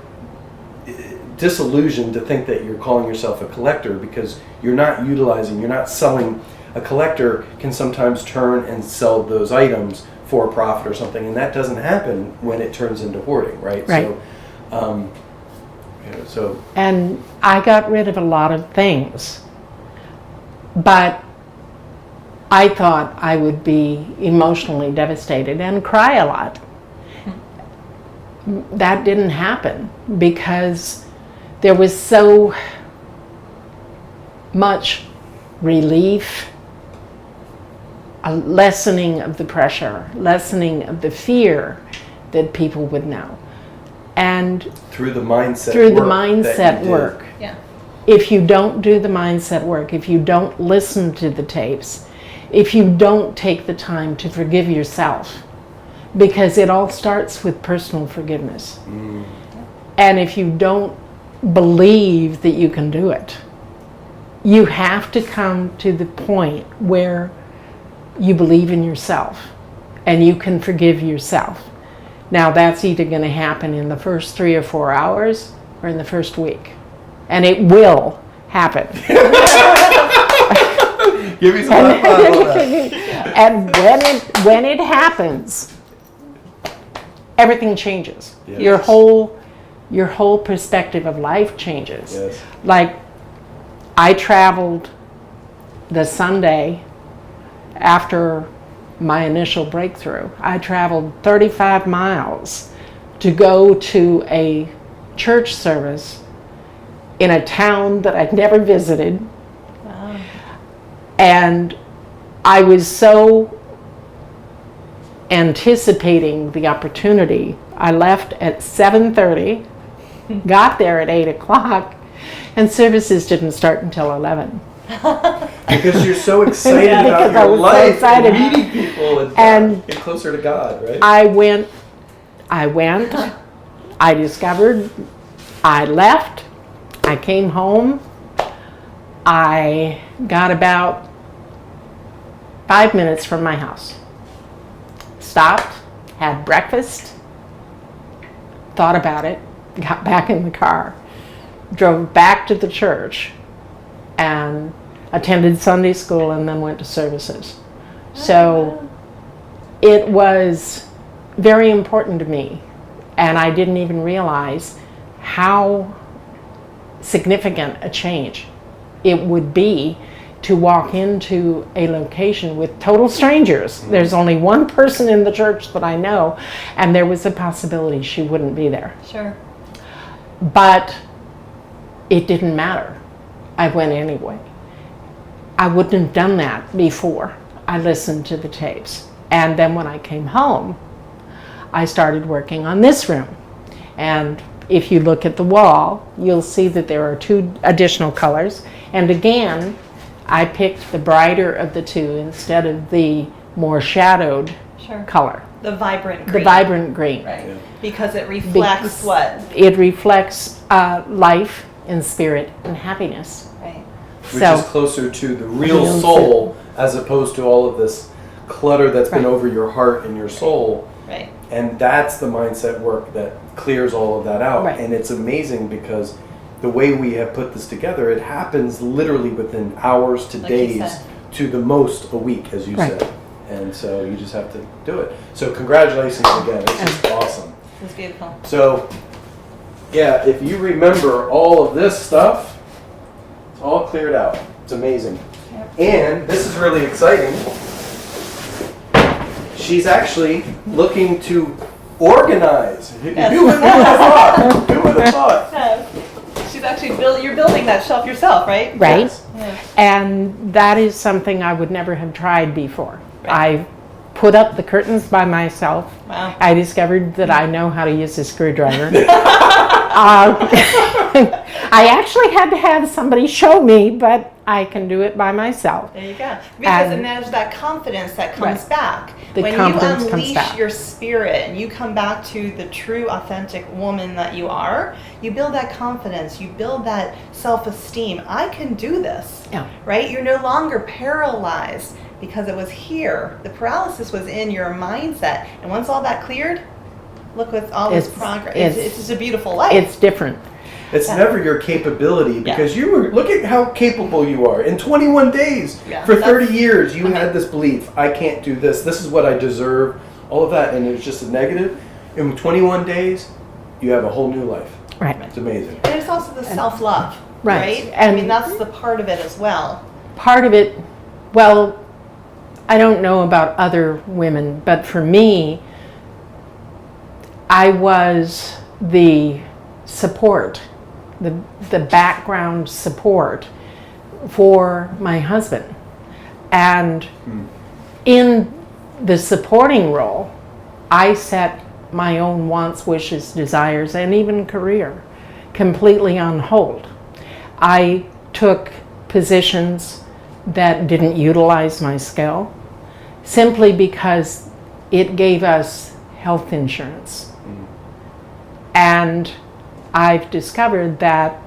S1: disillusioned to think that you're calling yourself a collector, because you're not utilizing, you're not selling. A collector can sometimes turn and sell those items for a profit or something, and that doesn't happen when it turns into hoarding, right?
S3: Right.
S1: So,
S3: And I got rid of a lot of things, but I thought I would be emotionally devastated and cry a lot. That didn't happen, because there was so much relief, a lessening of the pressure, lessening of the fear that people would know. And
S1: through the mindset
S3: through the
S1: work that
S3: mindset
S1: you did.
S3: work.
S4: Yeah.
S3: If you don't do the mindset work, if you don't listen to the tapes, if you don't take the time to forgive yourself, because it all starts with personal forgiveness. And if you don't believe that you can do it, you have to come to the point where you believe in yourself and you can forgive yourself. Now that's either going to happen in the first 3 or 4 hours or in the first week. And it will happen.
S1: Give me some high five on that.
S3: And when it happens, everything changes.
S1: Yes.
S3: Your whole perspective of life changes.
S1: Yes.
S3: Like, I traveled the Sunday after my initial breakthrough. I traveled 35 miles to go to a church service in a town that I'd never visited.
S2: Wow.
S3: And I was so anticipating the opportunity. I left at 7:30, got there at 8 o'clock, and services didn't start until 11.
S1: Because you're so excited
S3: Yeah,
S1: about
S3: because I
S1: your
S3: was so
S1: life
S3: excited.
S1: and meeting people and,
S3: And
S1: get closer to God, right?
S3: I went, I discovered, I left, I came home, I got about 5 minutes from my house. Stopped, had breakfast, thought about it, got back in the car, drove back to the church, and attended Sunday school, and then went to services. So it was very important to me, and I didn't even realize how significant a change it would be to walk into a location with total strangers. There's only one person in the church that I know, and there was a possibility she wouldn't be there.
S2: Sure.
S3: But it didn't matter. I went anyway. I wouldn't have done that before I listened to the tapes. And then when I came home, I started working on this room. And if you look at the wall, you'll see that there are 2 additional colors. And again, I picked the brighter of the 2 instead of the more shadowed
S2: Sure.
S3: color.
S2: The vibrant green.
S3: The vibrant green.
S2: Right.
S1: Yeah.
S2: Because it reflects what?
S3: It reflects life and spirit and happiness.
S2: Right.
S1: Which is closer to the real
S3: Real
S1: soul as opposed to all of this clutter that's been
S3: Right.
S1: over your heart and your soul.
S2: Right.
S1: And that's the mindset work that clears all of that out.
S3: Right.
S1: And it's amazing because the way we have put this together, it happens literally within hours to
S2: Like you
S1: days
S2: said.
S1: to the most a week, as you
S3: Right.
S1: said. And so you just have to do it. So congratulations again. It's just awesome.
S2: It's beautiful.
S1: So, yeah, if you remember all of this stuff, it's all cleared out. It's amazing.
S2: Yep.
S1: And this is really exciting. She's actually looking to organize.
S2: Yes.
S1: Who would have thought? Who would have thought?
S2: She's actually you're building that shelf yourself, right?
S3: Right?
S1: Yes.
S2: Yeah.
S3: And that is something I would never have tried before.
S2: Right.
S3: I put up the curtains by myself.
S2: Wow.
S3: I discovered that I know how to use a screwdriver. I actually had to have somebody show me, but I can do it by myself.
S2: There you go. Because
S3: And-
S2: then there's that confidence that comes
S3: Right.
S2: back.
S3: The
S2: when
S3: confidence
S2: you
S3: comes
S2: unleash
S3: back.
S2: your spirit and you come back to the true, authentic woman that you are, you build that confidence, you build that self-esteem. I can do this,
S3: Yeah.
S2: right? You're no longer paralyzed because it was here. The paralysis was in your mindset. And once all that cleared, look with all this
S3: It's-
S2: progress.
S3: it's-
S2: It's just a beautiful life.
S3: It's different.
S1: It's
S2: Yeah.
S1: never your capability because
S2: Yeah.
S1: you were, look at how capable you are. In 21 days,
S2: Yeah,
S1: for
S2: that's-
S1: 30 years, you had this belief, I can't do this, this is what I deserve, all of that, and it was just a negative. In 21 days, you have a whole new life.
S3: Right.
S1: It's amazing.
S2: And it's also the self-love,
S3: Right.
S2: right? I
S3: And-
S2: mean, that's the part of it as well.
S3: Part of it, well, I don't know about other women, but for me, I was the support, the background support for my husband. And in the supporting role, I set my own wants, wishes, desires, and even career completely on hold. I took positions that didn't utilize my skill simply because it gave us health insurance. And I've discovered that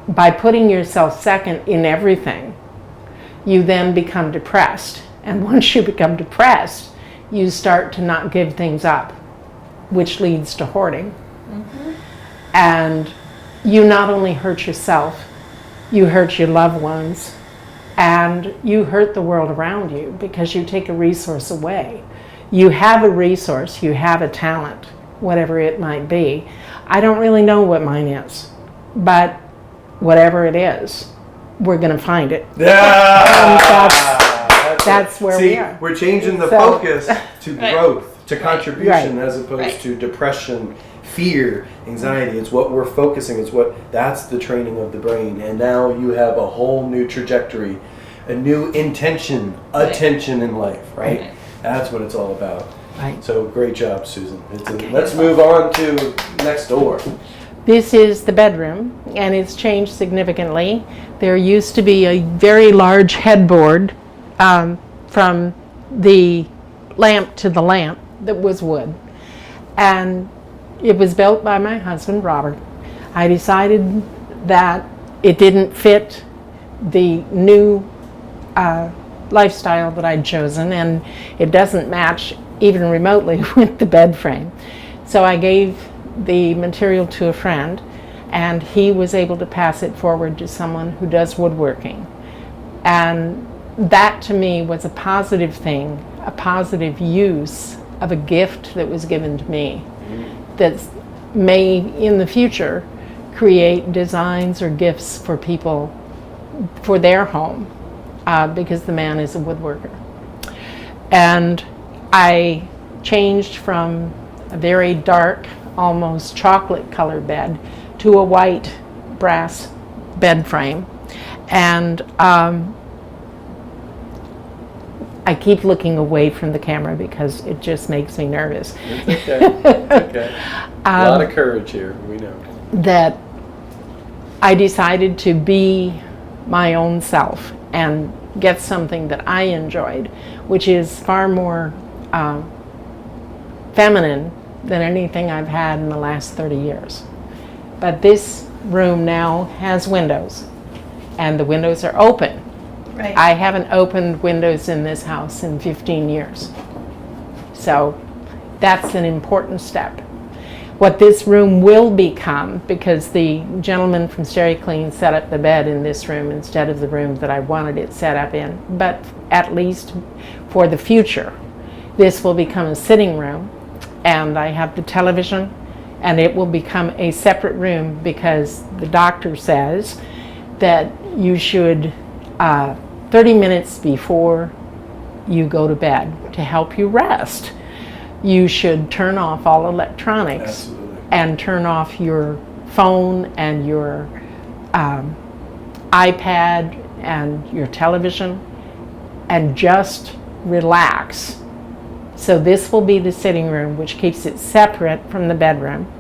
S3: by putting yourself second in everything, you then become depressed. And once you become depressed, you start to not give things up, which leads to hoarding. And you not only hurt yourself, you hurt your loved ones, and you hurt the world around you because you take a resource away. You have a resource, you have a talent, whatever it might be. I don't really know what mine is, but whatever it is, we're going to find it.
S1: Yeah!
S3: That's where
S1: See,
S3: we are.
S1: We're changing the
S3: So-
S1: focus to growth, to contribution, as opposed
S2: Right.
S1: to depression, fear, anxiety. It's what we're focusing. That's the training of the brain. And now you have a whole new trajectory, a new intention, attention in life, right?
S2: Right.
S1: That's what it's all about.
S3: Right.
S1: So great job, Susan. Let's move on to next door.
S3: This is the bedroom, and it's changed significantly. There used to be a very large headboard from the lamp to the lamp that was wood. And it was built by my husband, Robert. I decided that it didn't fit the new lifestyle that I'd chosen, and it doesn't match even remotely with the bed frame. So I gave the material to a friend, and he was able to pass it forward to someone who does woodworking. And that to me was a positive thing, a positive use of a gift that was given to me that may in the future create designs or gifts for people for their home, because the man is a woodworker. And I changed from a very dark, almost chocolate colored bed to a white brass bed frame. And I keep looking away from the camera because it just makes me nervous.
S1: It's okay. It's okay. A lot of courage here, we know.
S3: That I decided to be my own self and get something that I enjoyed, which is far more feminine than anything I've had in the last 30 years. But this room now has windows, and the windows are open.
S2: Right.
S3: I haven't opened windows in this house in 15 years. So that's an important step. What this room will become, because the gentleman from SteriClean set up the bed in this room instead of the room that I wanted it set up in, but at least for the future, this will become a sitting room, and I have the television, and it will become a separate room because the doctor says that you should 30 minutes before you go to bed, to help you rest, you should turn off all electronics.
S1: Absolutely.
S3: And turn off your phone and your iPad and your television and just relax. So this will be the sitting room, which keeps it separate from the bedroom.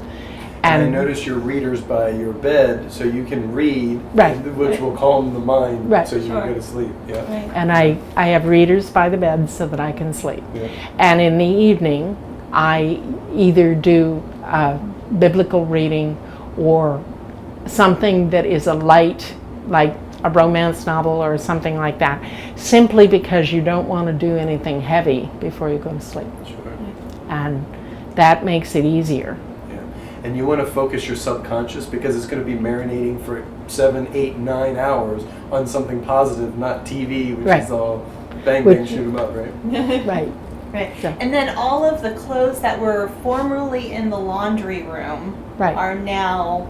S1: And I notice your readers by your bed, so you can read,
S3: Right.
S1: which will calm the mind,
S3: Right.
S1: so you can go to sleep. Yeah.
S2: Right.
S3: And I have readers by the bed so that I can sleep.
S1: Yeah.
S3: And in the evening, I either do biblical reading or something that is a light, like a romance novel or something like that, simply because you don't want to do anything heavy before you go to sleep.
S1: Sure.
S3: And that makes it easier.
S1: Yeah. And you want to focus your subconscious because it's going to be marinating for 7, 8, 9 hours on something positive, not TV, which
S3: Right.
S1: is all bang,
S3: Which-
S1: bang, shoot 'em up, right?
S3: Right.
S2: Right.
S3: So-
S2: And then all of the clothes that were formerly in the laundry room
S3: Right.
S2: are now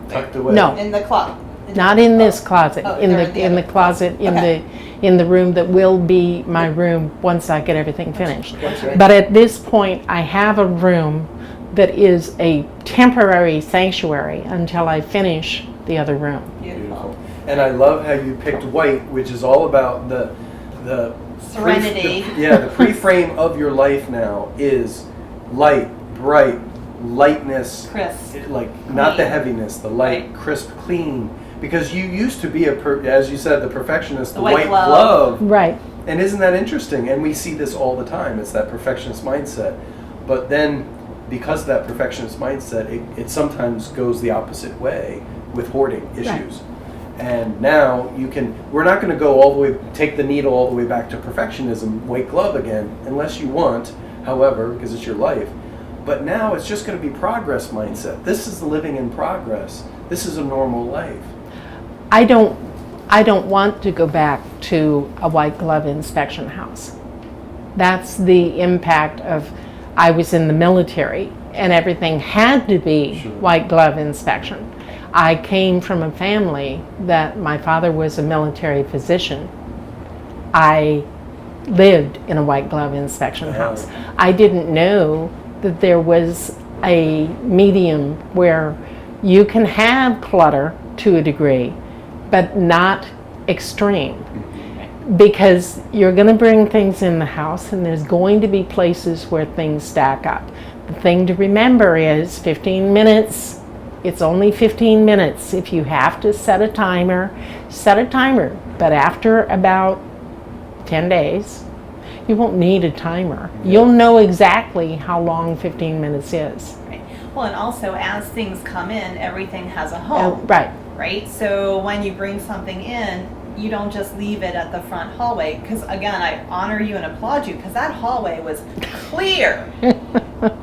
S1: Tucked away.
S3: No.
S2: in the closet.
S3: Not in this closet,
S2: Oh,
S3: in
S2: they're
S3: the
S2: in the
S3: in the
S2: other-
S3: closet
S2: Okay.
S3: in the room that will be my room once I get everything finished.
S1: Okay.
S3: But at this point, I have a room that is a temporary sanctuary until I finish the other room.
S1: Beautiful. And I love how you picked white, which is all about the
S2: Serenity.
S1: the pre-frame of your life now is light, bright, lightness,
S2: Crisp.
S1: like not the
S2: Clean.
S1: heaviness, the light,
S2: Right.
S1: crisp, clean. Because you used to be as you said, the perfectionist, the
S2: white
S1: white
S2: glove.
S1: glove.
S3: Right.
S1: And isn't that interesting? And we see this all the time. It's that perfectionist mindset. But then, because of that perfectionist mindset, it sometimes goes the opposite way with hoarding issues. And now we're not going to go all the way, take the needle all the way back to perfectionism, white glove again, unless you want, however, because it's your life. But now it's just going to be progress mindset. This is living in progress. This is a normal life.
S3: I don't want to go back to a white glove inspection house. That's the impact of, I was in the military and everything had to be white glove inspection. I came from a family that my father was a military physician. I lived in a white glove inspection house. I didn't know that there was a medium where you can have clutter to a degree, but not extreme. Because you're going to bring things in the house and there's going to be places where things stack up. The thing to remember is 15 minutes. It's only 15 minutes. If you have to set a timer, set a timer. But after about 10 days, you won't need a timer. You'll know exactly how long 15 minutes is.
S2: Right. Well, and also as things come in, everything has a home.
S3: Right.
S2: Right? So when you bring something in, you don't just leave it at the front hallway. Because again, I honor you and applaud you because that hallway was clear.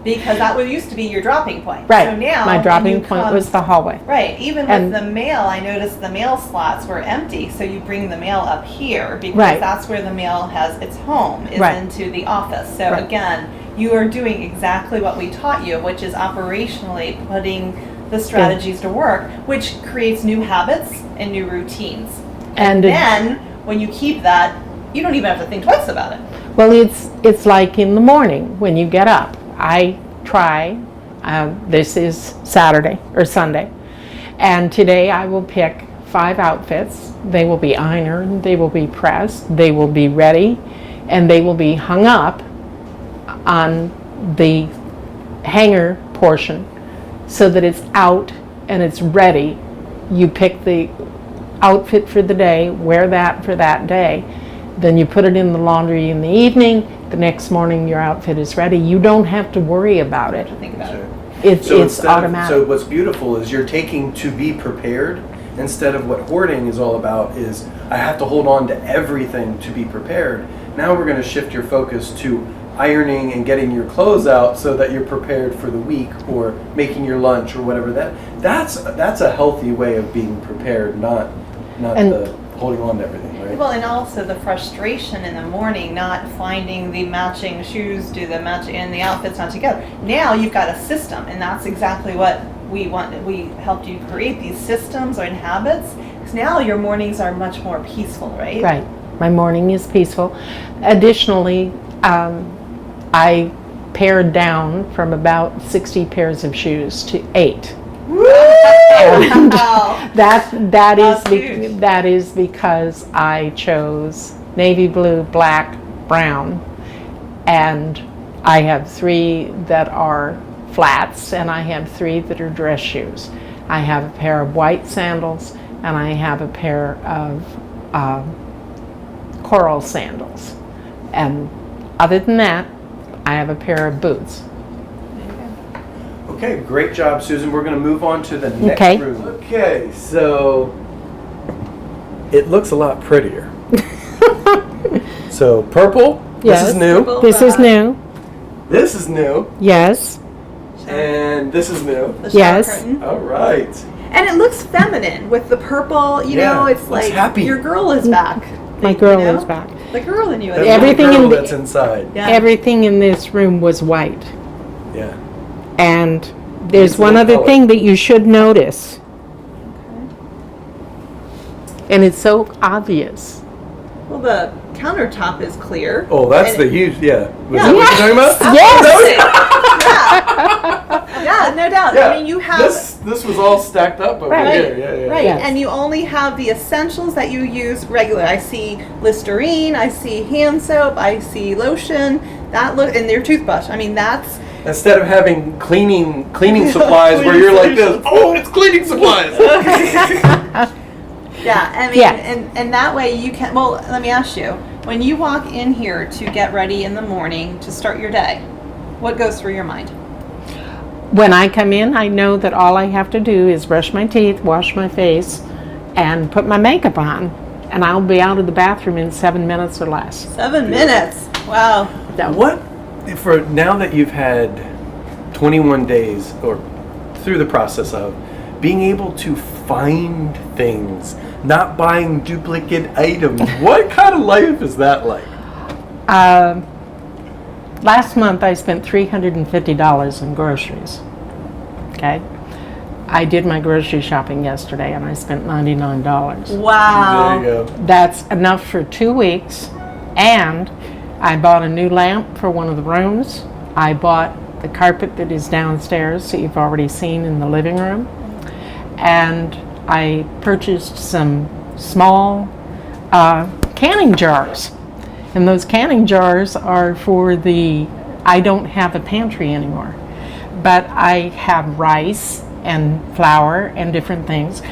S2: Because that used to be your dropping point.
S3: Right.
S2: So now
S3: my dropping point was the hallway.
S2: Right. Even with the mail, I noticed the mail slots were empty. So you bring the mail up here because that's where the mail has its home, is into the office. So again, you are doing exactly what we taught you, which is operationally putting the strategies to work, which creates new habits and new routines. And then when you keep that, you don't even have to think twice about it.
S3: Well, it's like in the morning when you get up. I try, this is Saturday or Sunday, and today I will pick 5 outfits. They will be ironed, they will be pressed, they will be ready, and they will be hung up on the hanger portion so that it's out and it's ready. You pick the outfit for the day, wear that for that day, then you put it in the laundry in the evening. The next morning your outfit is ready. You don't have to worry about it.
S2: Think about it.
S3: It's automatic.
S1: So what's beautiful is you're taking to be prepared instead of what hoarding is all about is I have to hold on to everything to be prepared. Now we're going to shift your focus to ironing and getting your clothes out so that you're prepared for the week or making your lunch or whatever. That's a healthy way of being prepared, not the holding on to everything, right?
S2: Well, and also the frustration in the morning, not finding the matching shoes, and the outfits not together. Now you've got a system, and that's exactly what we want. We helped you create these systems and habits, because now your mornings are much more peaceful, right?
S3: Right. My morning is peaceful. Additionally, I pared down from about 60 pairs of shoes to 8. And that is because I chose navy blue, black, brown, and I have 3 that are flats and I have 3 that are dress shoes. I have a pair of white sandals and I have a pair of coral sandals, and other than that I have a pair of boots.
S1: Okay, great job, Susan. We're going to move on to the next room. Okay, so it looks a lot prettier. So purple,
S3: Yes.
S1: this is new.
S3: This is new.
S1: This is new.
S3: Yes.
S1: And this is new.
S2: The shower
S3: Yes.
S2: curtain.
S1: All right.
S2: And it looks feminine with the purple,
S1: Yeah,
S2: it's
S1: looks
S2: like
S1: happy.
S2: your girl is back.
S3: My girl is back.
S2: The girl in you is
S1: That
S2: back.
S3: Everything
S1: little
S3: in
S1: girl
S3: the-
S1: that's inside.
S2: Yeah.
S3: Everything in this room was white.
S1: Yeah.
S3: And there's
S1: It's
S3: one
S1: no
S3: other
S1: color.
S3: thing that you should notice. And it's so obvious.
S2: Well, the countertop is clear.
S1: Oh, that's
S2: And
S1: the huge, yeah. Was
S2: Yeah.
S1: that what you're talking about?
S3: Yes!
S2: Yeah, no doubt.
S1: Yeah.
S2: I mean, you have
S1: This was all stacked up over
S3: Right.
S1: here. Yeah.
S2: right,
S3: Yes.
S2: and you only have the essentials that you use regularly. I see Listerine, I see hand soap, I see lotion. And your toothbrush. I mean, that's
S1: Instead of having cleaning supplies where you're like this, oh, it's cleaning supplies.
S2: yeah. I mean,
S3: Yeah.
S2: and that way you can. Well, let me ask you: when you walk in here to get ready in the morning to start your day, what goes through your mind?
S3: When I come in, I know that all I have to do is brush my teeth, wash my face, and put my makeup on, and I'll be out of the bathroom in 7 minutes or less.
S2: 7 minutes. Wow.
S3: So,
S1: What, for now that you've had 21 days, or through the process of being able to find things, not buying duplicate items, what kind of life is that like?
S3: Last month I spent $350 in groceries. Okay? I did my grocery shopping yesterday and I spent $99.
S2: Wow.
S1: There you go.
S3: That's enough for 2 weeks, and I bought a new lamp for one of the rooms. I bought the carpet that is downstairs that you've already seen in the living room, and I purchased some small canning jars. And those canning jars are for I don't have a pantry anymore, but I have rice and flour and different things.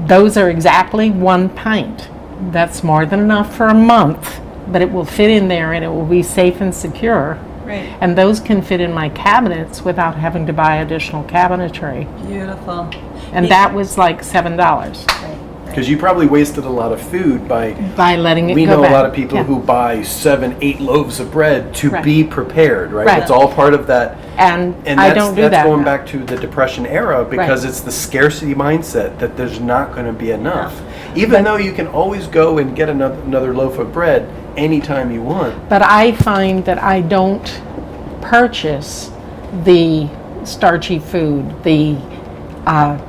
S3: Those are exactly 1 pint. That's more than enough for a month, but it will fit in there and it will be safe and secure.
S2: Right.
S3: And those can fit in my cabinets without having to buy additional cabinetry.
S2: Beautiful.
S3: And that was like $7.
S2: Right.
S1: Because you probably wasted a lot of food by
S3: Letting it
S1: we
S3: go
S1: know
S3: back.
S1: a lot of people
S3: Yeah.
S1: who buy 7, 8 loaves of bread to
S3: Right.
S1: be prepared, right?
S3: Right.
S1: It's all part of that.
S3: And
S1: And
S3: I
S1: that's,
S3: don't do
S1: that's
S3: that
S1: going
S3: now.
S1: back to the Depression era, because it's the scarcity mindset that there's not going to be enough. Even though you can always go and get another loaf of bread anytime you want.
S3: But I find that I don't purchase the starchy food, the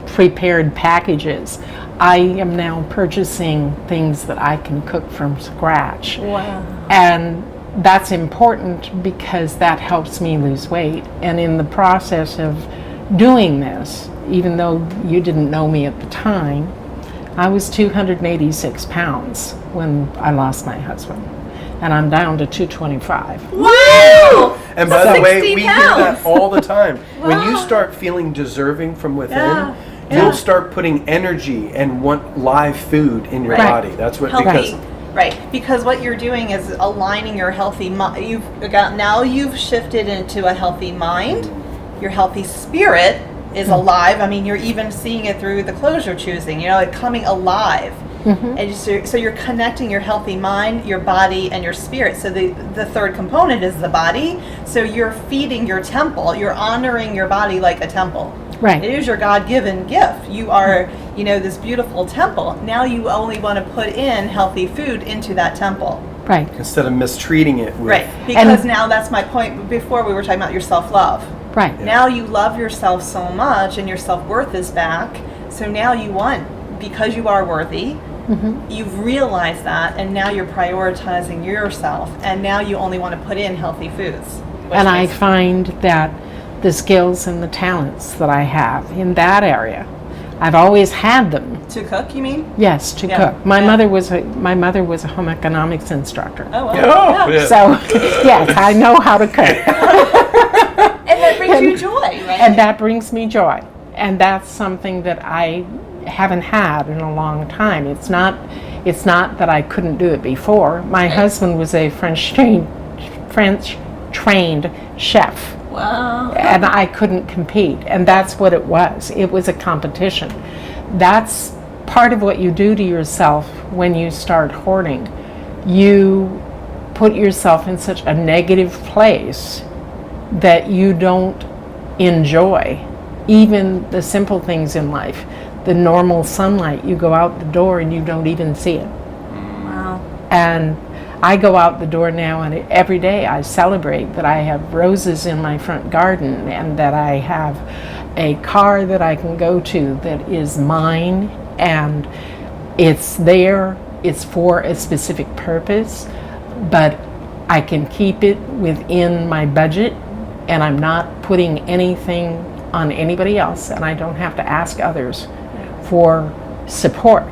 S3: prepared packages. I am now purchasing things that I can cook from scratch.
S2: Wow.
S3: And that's important because that helps me lose weight. And in the process of doing this, even though you didn't know me at the time, I was 286 pounds when I lost my husband. And I'm down to 225.
S2: Wow!
S1: And by the way,
S2: 60
S1: we hear
S2: pounds.
S1: that all the time. When you
S2: Wow.
S1: start feeling deserving from within,
S2: Yeah.
S1: you'll start putting energy and want live food in your
S2: Right.
S1: body. That's what
S2: Healthy. Right, because what you're doing is aligning your healthy mind. You've shifted into a healthy mind. Your healthy spirit is alive. I mean, you're even seeing it through the clothes you're choosing. You know, it coming alive. And so you're connecting your healthy mind, your body, and your spirit. So the third component is the body. So you're feeding your temple. You're honoring your body like a temple.
S3: Right.
S2: It is your God-given gift. You are, this beautiful temple. Now you only want to put in healthy food into that temple.
S3: Right.
S1: Instead of mistreating it with
S2: Right. Because now that's my point. Before we were talking about your self-love.
S3: Right.
S2: Now you love yourself so much and your self-worth is back. So now you want, because you are worthy, you've realized that, and now you're prioritizing yourself, and now you only want to put in healthy foods.
S3: And I find that the skills and the talents that I have in that area, I've always had them.
S2: To cook, you mean?
S3: Yes, to
S2: Yeah.
S3: cook. My
S2: Yeah.
S3: mother was a home economics instructor.
S2: Oh, wow.
S1: Oh,
S2: Yeah.
S1: yeah.
S3: So, yes, I know how to cook.
S2: And that brings you joy, right?
S3: And that brings me joy. And that's something that I haven't had in a long time. It's not that I couldn't do it before. My husband was a French trained chef.
S2: Wow.
S3: And I couldn't compete. And that's what it was. It was a competition. That's part of what you do to yourself when you start hoarding. You put yourself in such a negative place that you don't enjoy even the simple things in life. The normal sunlight, you go out the door and you don't even see it.
S2: Wow.
S3: And I go out the door now and every day I celebrate that I have roses in my front garden and that I have a car that I can go to that is mine, and it's there, it's for a specific purpose, but I can keep it within my budget and I'm not putting anything on anybody else, and I don't have to ask others for support,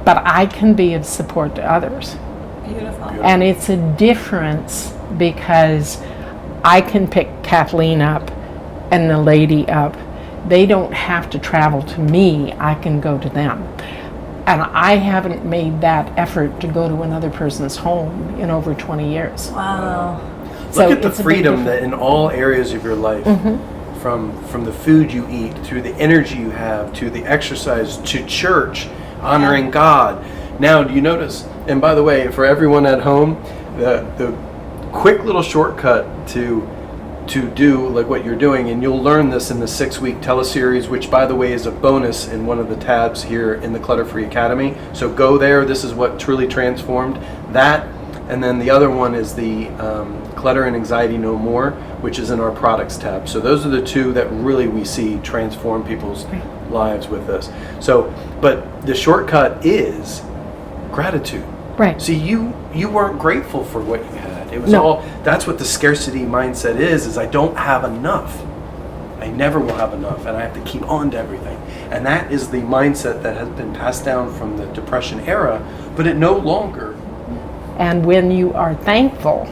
S3: but I can be of support to others.
S2: Beautiful.
S3: And it's a difference because I can pick Kathleen up and the lady up. They don't have to travel to me, I can go to them. And I haven't made that effort to go to another person's home in over 20 years.
S2: Wow.
S3: So
S1: Look at the
S3: it's a big
S1: freedom
S3: difference.
S1: that in all areas of your life, from the food you eat, to the energy you have, to the exercise, to church, honoring God. Now, do you notice? And by the way, for everyone at home, the quick little shortcut to do like what you're doing, and you'll learn this in the 6-week teleseries, which by the way is a bonus in one of the tabs here in the Clutter Free Academy. So go there. This is what truly transformed that. And then the other one is the Clutter and Anxiety No More, which is in our products tab. So those are the two that really we see transform people's lives with this. So, but the shortcut is gratitude.
S3: Right.
S1: See, you weren't grateful for what you had. It was all, that's what the scarcity mindset is I don't have enough. I never will have enough, and I have to keep on to everything. And that is the mindset that has been passed down from the Depression era, but it no longer.
S3: And when you are thankful,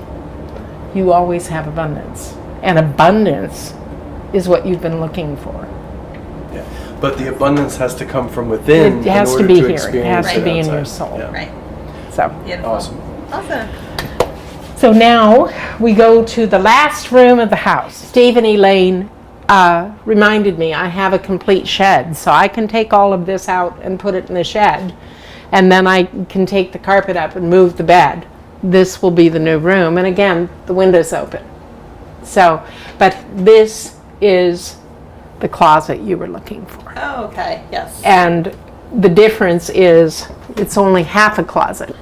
S3: you always have abundance. And abundance is what you've been looking for.
S1: Yeah. But the abundance has to come from within.
S3: It has
S1: in
S3: to
S1: order
S3: be
S1: to
S3: here. It
S1: experience
S3: has to be in
S1: outside.
S3: your soul.
S1: Yeah.
S2: Right.
S3: So,
S2: Beautiful.
S1: Awesome.
S2: Awesome.
S3: so now we go to the last room of the house. Steve and Elaine reminded me I have a complete shed, so I can take all of this out and put it in the shed, and then I can take the carpet up and move the bed. This will be the new room, and again, the window's open. So, but this is the closet you were looking for.
S2: Oh, okay. Yes.
S3: And the difference is it's only half a closet.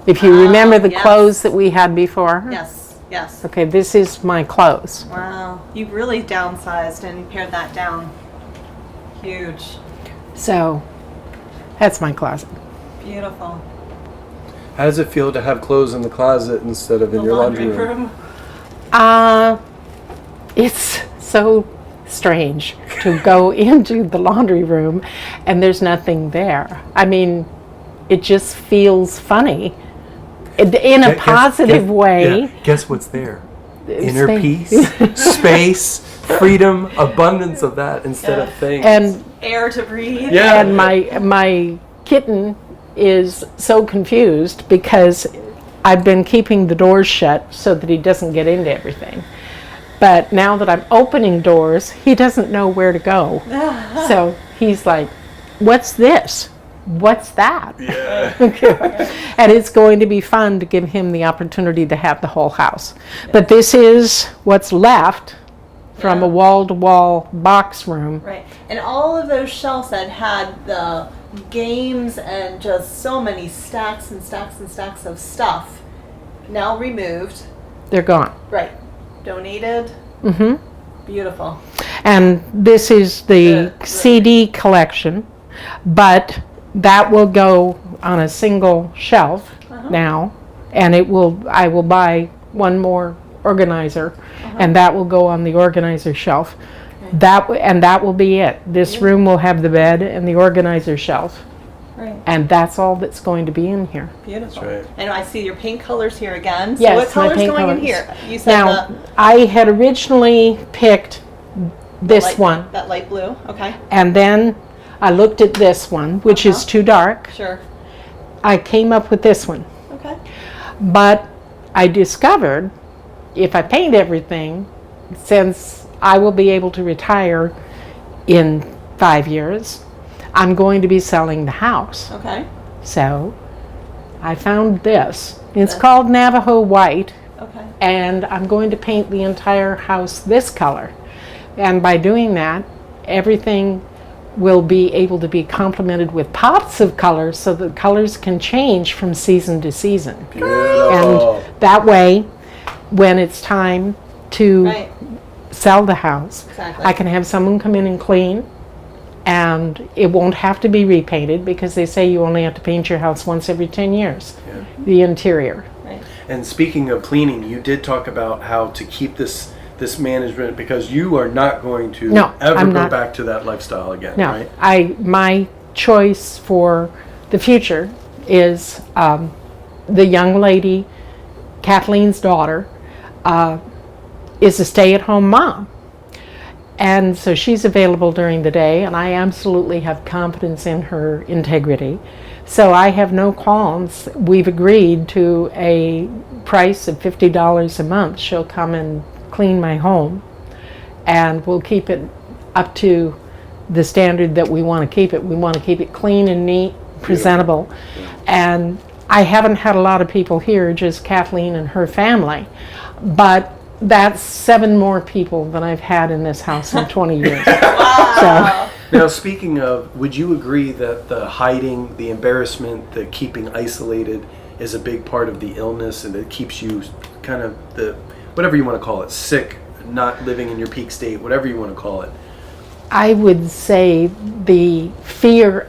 S3: If you remember the
S2: yes.
S3: clothes that we had before.
S2: Yes. Yes.
S3: Okay, this is my clothes.
S2: Wow. You've really downsized and pared that down. Huge.
S3: So that's my closet.
S2: Beautiful.
S1: How does it feel to have clothes in the closet instead of in
S2: The
S1: your laundry room?
S3: It's so strange to go into the laundry room and there's nothing there. I mean, it just feels funny in a positive way.
S1: Yeah. Guess what's there? Inner
S3: Space.
S1: peace, space, freedom, abundance of that instead of things.
S3: And
S2: Air to breathe.
S1: Yeah.
S3: and my kitten is so confused because I've been keeping the doors shut so that he doesn't get into everything. But now that I'm opening doors, he doesn't know where to go. So he's like, "What's this? What's that?"
S1: Yeah.
S3: And it's going to be fun to give him the opportunity to have the whole house. But this is what's left from a wall-to-wall box room.
S2: Right. And all of those shelves that had the games and just so many stacks and stacks and stacks of stuff now removed.
S3: They're gone.
S2: Right. Donated.
S3: Mm-hmm.
S2: Beautiful.
S3: And this is the
S2: The-
S3: CD collection, but that will go on a single shelf now, and I will buy one more organizer, and that will go on the organizer shelf. That will be it. This room will have the bed and the organizer shelf,
S2: Right.
S3: and that's all that's going to be in here.
S2: Beautiful.
S1: That's right.
S2: And I see your pink colors here again. So
S3: Yes,
S2: what
S3: my
S2: color's
S3: pink
S2: going in
S3: colors.
S2: here? You said
S3: Now, I had originally picked this
S2: light,
S3: one,
S2: That light blue. Okay.
S3: and then I looked at this one, which is too dark.
S2: Sure.
S3: I came up with this one.
S2: Okay.
S3: But I discovered if I paint everything, since I will be able to retire in 5 years, I'm going to be selling the house.
S2: Okay.
S3: So I found this. It's
S2: This.
S3: called Navajo White,
S2: Okay.
S3: and I'm going to paint the entire house this color. And by doing that, everything will be able to be complemented with pops of colors so the colors can change from season to season.
S1: Beautiful.
S3: And that way, when it's time to
S2: Right.
S3: sell the house,
S2: Exactly.
S3: I can have someone come in and clean, and it won't have to be repainted because they say you only have to paint your house once every 10 years, the interior.
S2: Right.
S1: And speaking of cleaning, you did talk about how to keep this management, because you are not going to
S3: No,
S1: ever
S3: I'm
S1: go
S3: not.
S1: back to that lifestyle again,
S3: No,
S1: right?
S3: my choice for the future is the young lady, Kathleen's daughter, is a stay-at-home mom. And so she's available during the day, and I absolutely have confidence in her integrity. So I have no qualms. We've agreed to a price of $50 a month. She'll come and clean my home, and we'll keep it up to the standard that we want to keep it. We want to keep it clean and neat, presentable. And I haven't had a lot of people here, just Kathleen and her family. But that's 7 more people than I've had in this house in 20 years.
S2: Wow.
S1: Now, speaking of, would you agree that the hiding, the embarrassment, the keeping isolated is a big part of the illness, and it keeps you kind of whatever you want to call it, sick, not living in your peak state, whatever you want to call it?
S3: I would say the fear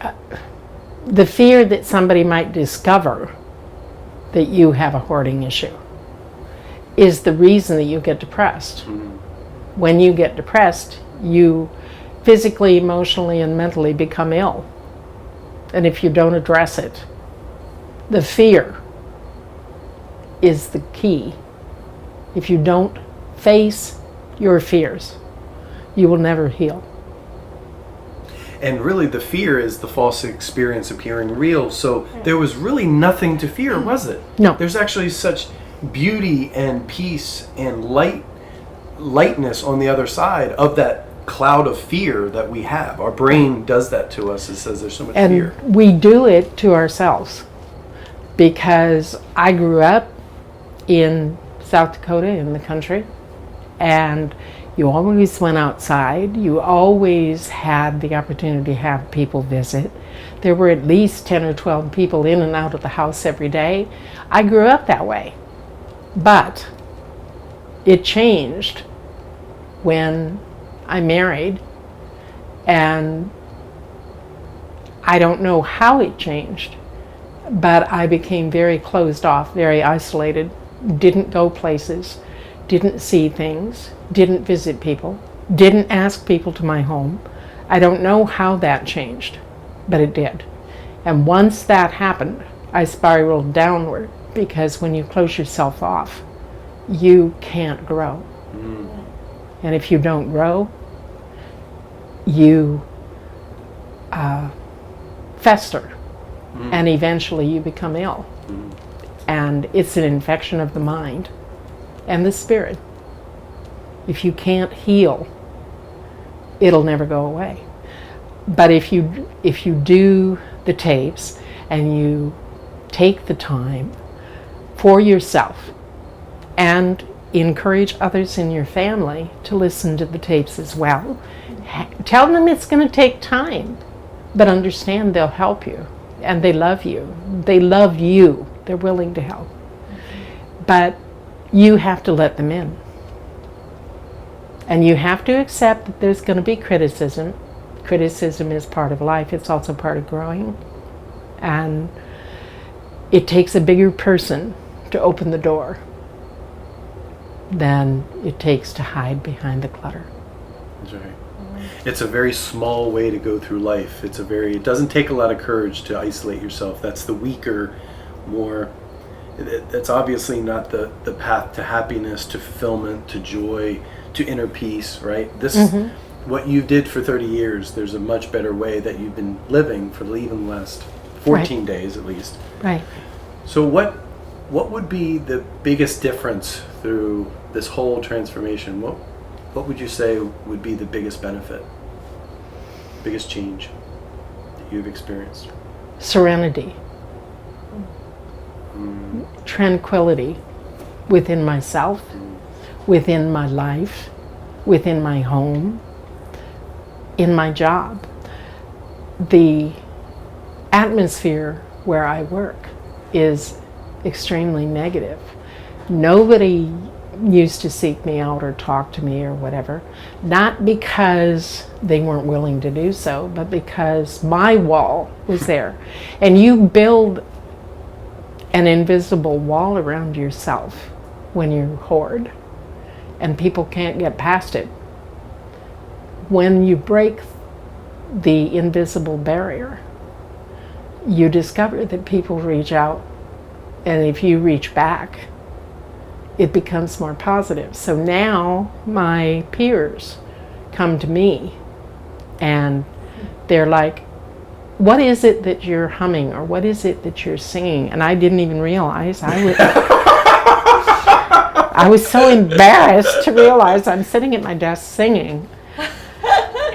S3: that somebody might discover that you have a hoarding issue is the reason that you get depressed.
S1: Mm-hmm.
S3: When you get depressed, you physically, emotionally, and mentally become ill. And if you don't address it, the fear is the key. If you don't face your fears, you will never heal.
S1: And really, the fear is the false experience appearing real. So there was really nothing to fear, was it?
S3: No.
S1: There's actually such beauty and peace and lightness on the other side of that cloud of fear that we have. Our brain does that to us. It says there's so much fear.
S3: And we do it to ourselves. Because I grew up in South Dakota, in the country, and you always went outside. You always had the opportunity to have people visit. There were at least 10 or 12 people in and out of the house every day. I grew up that way. But it changed when I married, and I don't know how it changed, but I became very closed off, very isolated, didn't go places, didn't see things, didn't visit people, didn't ask people to my home. I don't know how that changed, but it did. And once that happened, I spiraled downward, because when you close yourself off, you can't grow. And if you don't grow, you fester, and eventually you become ill. And it's an infection of the mind and the spirit. If you can't heal, it'll never go away. But if you do the tapes and you take the time for yourself and encourage others in your family to listen to the tapes as well, tell them it's going to take time, but understand they'll help you, and they love you. They love you. They're willing to help. But you have to let them in. And you have to accept that there's going to be criticism. Criticism is part of life. It's also part of growing. And it takes a bigger person to open the door than it takes to hide behind the clutter.
S1: That's right. It's a very small way to go through life. It doesn't take a lot of courage to isolate yourself. That's the weaker, more, it's obviously not the path to happiness, to fulfillment, to joy, to inner peace, right? What you did for 30 years, there's a much better way that you've been living for even the last 14 days at least.
S3: Right.
S1: So what would be the biggest difference through this whole transformation? What would you say would be the biggest benefit, biggest change that you've experienced?
S3: Serenity. Tranquility within myself, within my life, within my home, in my job. The atmosphere where I work is extremely negative. Nobody used to seek me out or talk to me or whatever, not because they weren't willing to do so, but because my wall was there. And you build an invisible wall around yourself when you hoard, and people can't get past it. When you break the invisible barrier, you discover that people reach out, and if you reach back, it becomes more positive. So now my peers come to me and they're like, what is it that you're humming, or what is it that you're singing? And I didn't even realize I was so embarrassed to realize I'm sitting at my desk singing.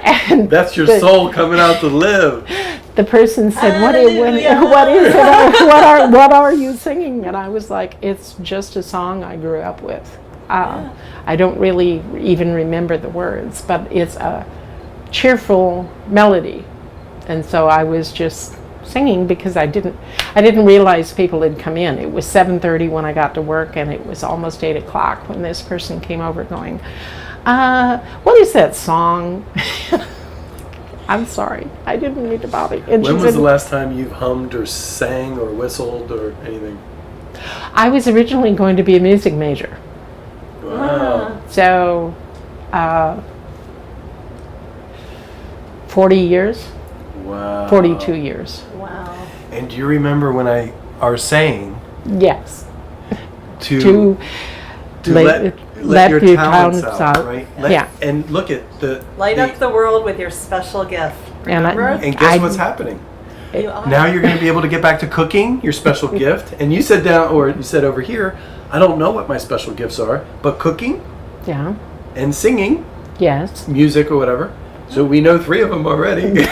S3: And
S1: That's your
S3: the-
S1: soul coming out to live.
S3: The person said, what is
S2: Hallelujah.
S3: it? What are you singing? And I was like, it's just a song I grew up with. I don't really even remember the words, but it's a cheerful melody. And so I was just singing because I didn't realize people had come in. It was 7:30 when I got to work, and it was almost 8 o'clock when this person came over going, what is that song? I'm sorry, I didn't mean to bother you. And she
S1: When was
S3: said,
S1: the last time you've hummed or sang or whistled or anything?
S3: I was originally going to be a music major.
S1: Wow.
S3: So, 40 years,
S1: Wow.
S3: 42 years.
S2: Wow.
S1: And do you remember when are saying
S3: Yes.
S1: to let your talents out, right?
S3: Yeah.
S1: And look at
S2: Light up the world with your special gift.
S3: And I-
S2: Remember?
S1: and guess what's happening?
S2: You are.
S1: Now you're going to be able to get back to cooking, your special gift. And you said you said over here, I don't know what my special gifts are, but cooking
S3: Yeah.
S1: and singing,
S3: Yes.
S1: music or whatever. So we know 3 of them already.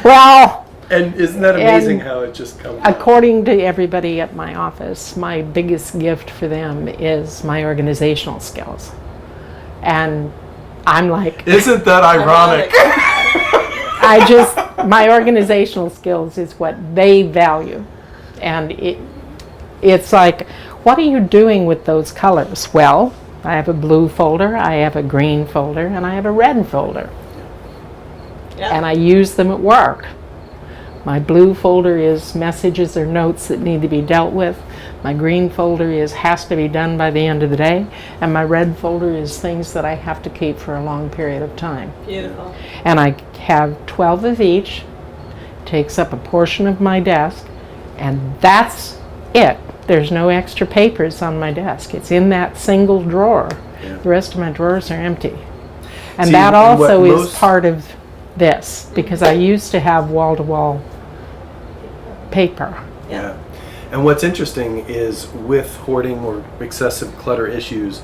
S3: Well,
S1: And isn't that amazing
S3: And
S1: how it just comes out?
S3: according to everybody at my office, my biggest gift for them is my organizational skills. And I'm like,
S1: Isn't that ironic?
S3: my organizational skills is what they value. And it's like, what are you doing with those colors? Well, I have a blue folder, I have a green folder, and I have a red folder.
S2: Yeah.
S3: And I use them at work. My blue folder is messages or notes that need to be dealt with. My green folder has to be done by the end of the day. And my red folder is things that I have to keep for a long period of time.
S2: Beautiful.
S3: And I have 12 of each, takes up a portion of my desk, and that's it. There's no extra papers on my desk. It's in that single drawer.
S1: Yeah.
S3: The rest of my drawers are empty. And
S1: See,
S3: that
S1: and what
S3: also is
S1: most-
S3: part of this, because I used to have wall-to-wall paper.
S1: Yeah. And what's interesting is with hoarding or excessive clutter issues,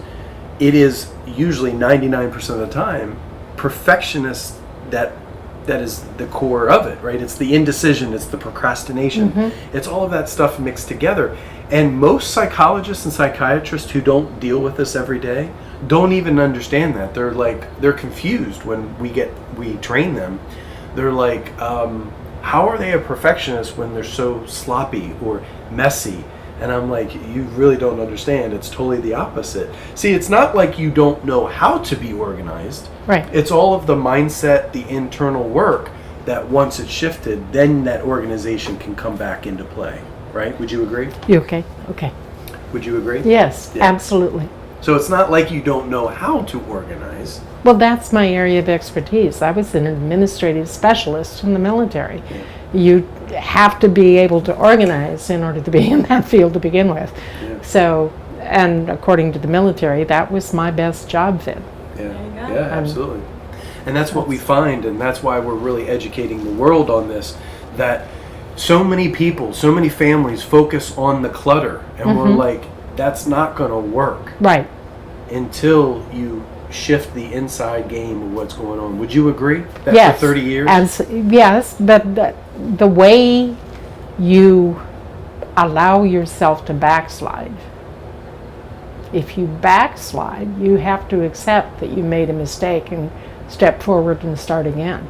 S1: it is usually 99% of the time perfectionist that is the core of it, right? It's the indecision, it's the procrastination, it's all of that stuff mixed together. And most psychologists and psychiatrists who don't deal with this every day don't even understand that. They're confused when we train them. They're like, how are they a perfectionist when they're so sloppy or messy? And I'm like, you really don't understand. It's totally the opposite. See, it's not like you don't know how to be organized.
S3: Right.
S1: It's all of the mindset, the internal work that once it's shifted, then that organization can come back into play. Right? Would you agree?
S3: You okay? Okay.
S1: Would you agree?
S3: Yes,
S1: Yeah.
S3: absolutely.
S1: So it's not like you don't know how to organize.
S3: Well, that's my area of expertise. I was an administrative specialist in the military. You have to be able to organize in order to be in that field to begin with.
S1: Yeah.
S3: So, and according to the military, that was my best job fit.
S1: Yeah,
S2: you go.
S1: yeah, absolutely. And that's what we find, and that's why we're really educating the world on this, that so many people, so many families focus on the clutter, and we're like, that's not going to work
S3: Right.
S1: until you shift the inside game of what's going on. Would you agree? That
S3: Yes.
S1: for 30 years?
S3: Yes, but the way you allow yourself to backslide, if you backslide, you have to accept that you made a mistake and step forward and start again.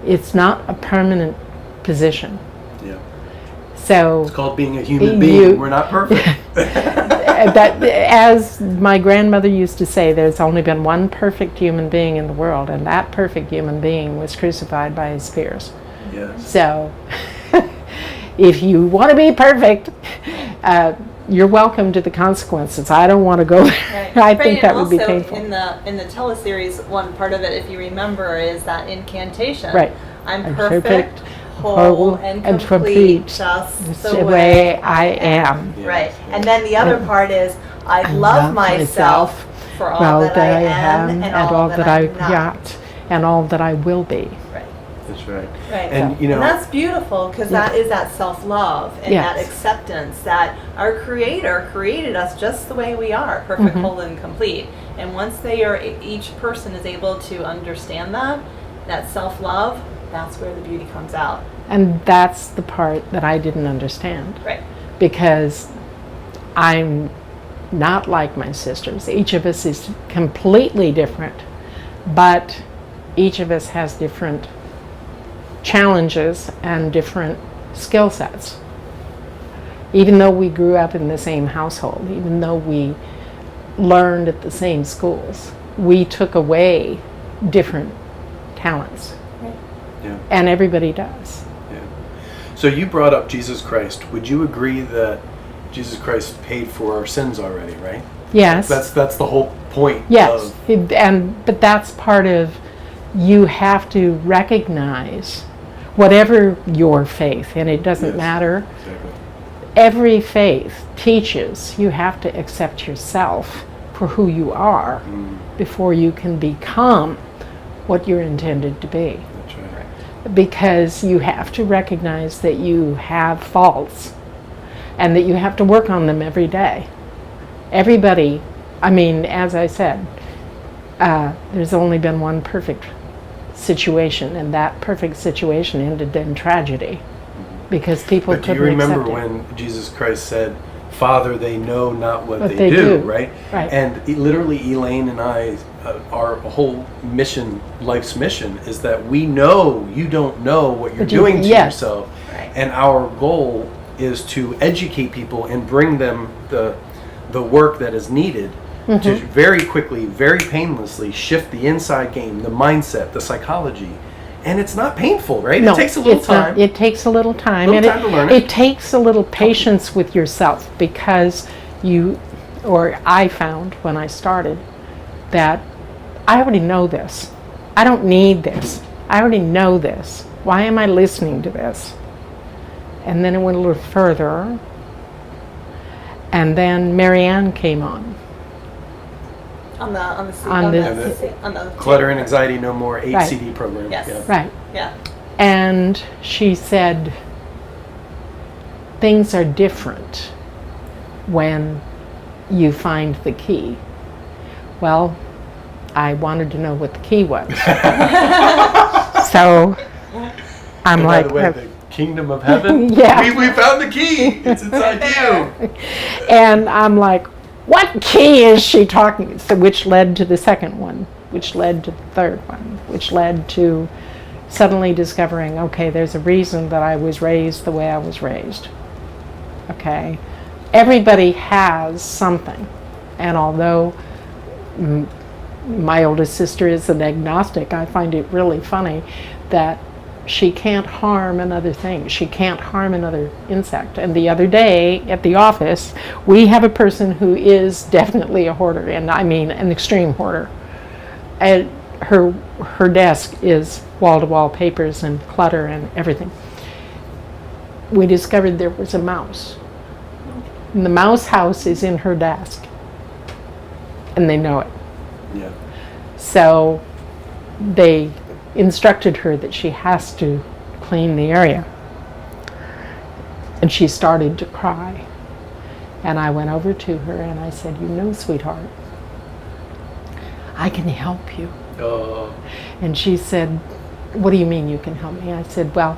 S3: It's not a permanent position.
S1: Yeah.
S3: So
S1: It's called being a human
S3: You-
S1: being. We're not perfect.
S3: that, as my grandmother used to say, there's only been one perfect human being in the world, and that perfect human being was crucified by his peers.
S1: Yes.
S3: So, if you want to be perfect, you're welcome to the consequences. I don't want to go there.
S2: Right.
S3: I
S2: Right,
S3: think that
S2: and
S3: would be
S2: also
S3: painful.
S2: in the teleseries, one part of it, if you remember, is that incantation.
S3: Right.
S2: I'm
S3: I'm
S2: perfect, whole,
S3: whole,
S2: and
S3: and
S2: complete,
S3: complete,
S2: just
S3: the way I am.
S1: Yes.
S2: Right. And then the other part is, I love myself for all that I am and all that
S3: I
S2: I'm not.
S3: got and all that I will be.
S2: Right.
S1: That's right.
S2: Right.
S1: And, you know,
S2: and that's beautiful because that is that self-love and
S3: Yes.
S2: that acceptance that our Creator created us just the way we are, perfect,
S3: Mhm.
S2: whole, and complete. And once each person is able to understand that self-love, that's where the beauty comes out.
S3: And that's the part that I didn't understand.
S2: Right.
S3: Because I'm not like my sisters. Each of us is completely different, but each of us has different challenges and different skill sets. Even though we grew up in the same household, even though we learned at the same schools, we took away different talents.
S2: Right.
S1: Yeah.
S3: And everybody does.
S1: Yeah. So you brought up Jesus Christ. Would you agree that Jesus Christ paid for our sins already, right?
S3: Yes.
S1: That's the whole point.
S3: Yes. But that's part of, you have to recognize whatever your faith, and it doesn't
S1: Yes.
S3: matter.
S1: Exactly.
S3: Every faith teaches you have to accept yourself for who you are before you can become what you're intended to be.
S1: That's right.
S3: Because you have to recognize that you have faults and that you have to work on them every day. Everybody, I mean, as I said, there's only been one perfect situation, and that perfect situation ended in tragedy because people
S1: But do you
S3: couldn't accept
S1: remember
S3: it.
S1: when Jesus Christ said, "Father, they know not what
S3: What
S1: they
S3: they
S1: do,"
S3: do.
S1: right?
S3: Right.
S1: And literally, Elaine and I, our whole mission, life's mission, is that we know you don't know what you're
S3: But you-
S1: doing to
S3: yes.
S1: yourself,
S2: Right.
S1: and our goal is to educate people and bring them the work that is needed
S3: Mm-hmm.
S1: to very quickly, very painlessly shift the inside game, the mindset, the psychology. And it's not painful, right?
S3: No,
S1: it takes a little
S3: it's not.
S1: time.
S3: It takes a little time.
S1: Little
S3: and
S1: time to learn
S3: it
S1: it.
S3: takes a little patience with yourself, because I found when I started that I already know this. I don't need this. I already know this. Why am I listening to this? And then it went a little further. And then Marianne came on.
S2: On the
S1: Clutter and Anxiety No More 8
S3: Right.
S1: CD program.
S2: Yes.
S1: Yeah.
S3: Right.
S2: Yeah.
S3: And she said, things are different when you find the key. Well, I wanted to know what the key was. So I'm
S1: And
S3: like,
S1: by the way, the kingdom of heaven.
S3: Yeah.
S1: We found the key. It's inside you.
S3: and I'm like, what key is she talking? So which led to the second one, which led to the third one, which led to suddenly discovering, okay, there's a reason that I was raised the way I was raised. Okay, everybody has something, and although my oldest sister is an agnostic, I find it really funny that she can't harm another thing. She can't harm another insect. And the other day at the office, we have a person who is definitely a hoarder, and I mean an extreme hoarder. And her desk is wall-to-wall papers and clutter and everything. We discovered there was a mouse. And the mouse house is in her desk. And they know it.
S1: Yeah.
S3: So they instructed her that she has to clean the area. And she started to cry. And I went over to her and I said, you know, sweetheart, I can help you. And she said, what do you mean you can help me? I said, well,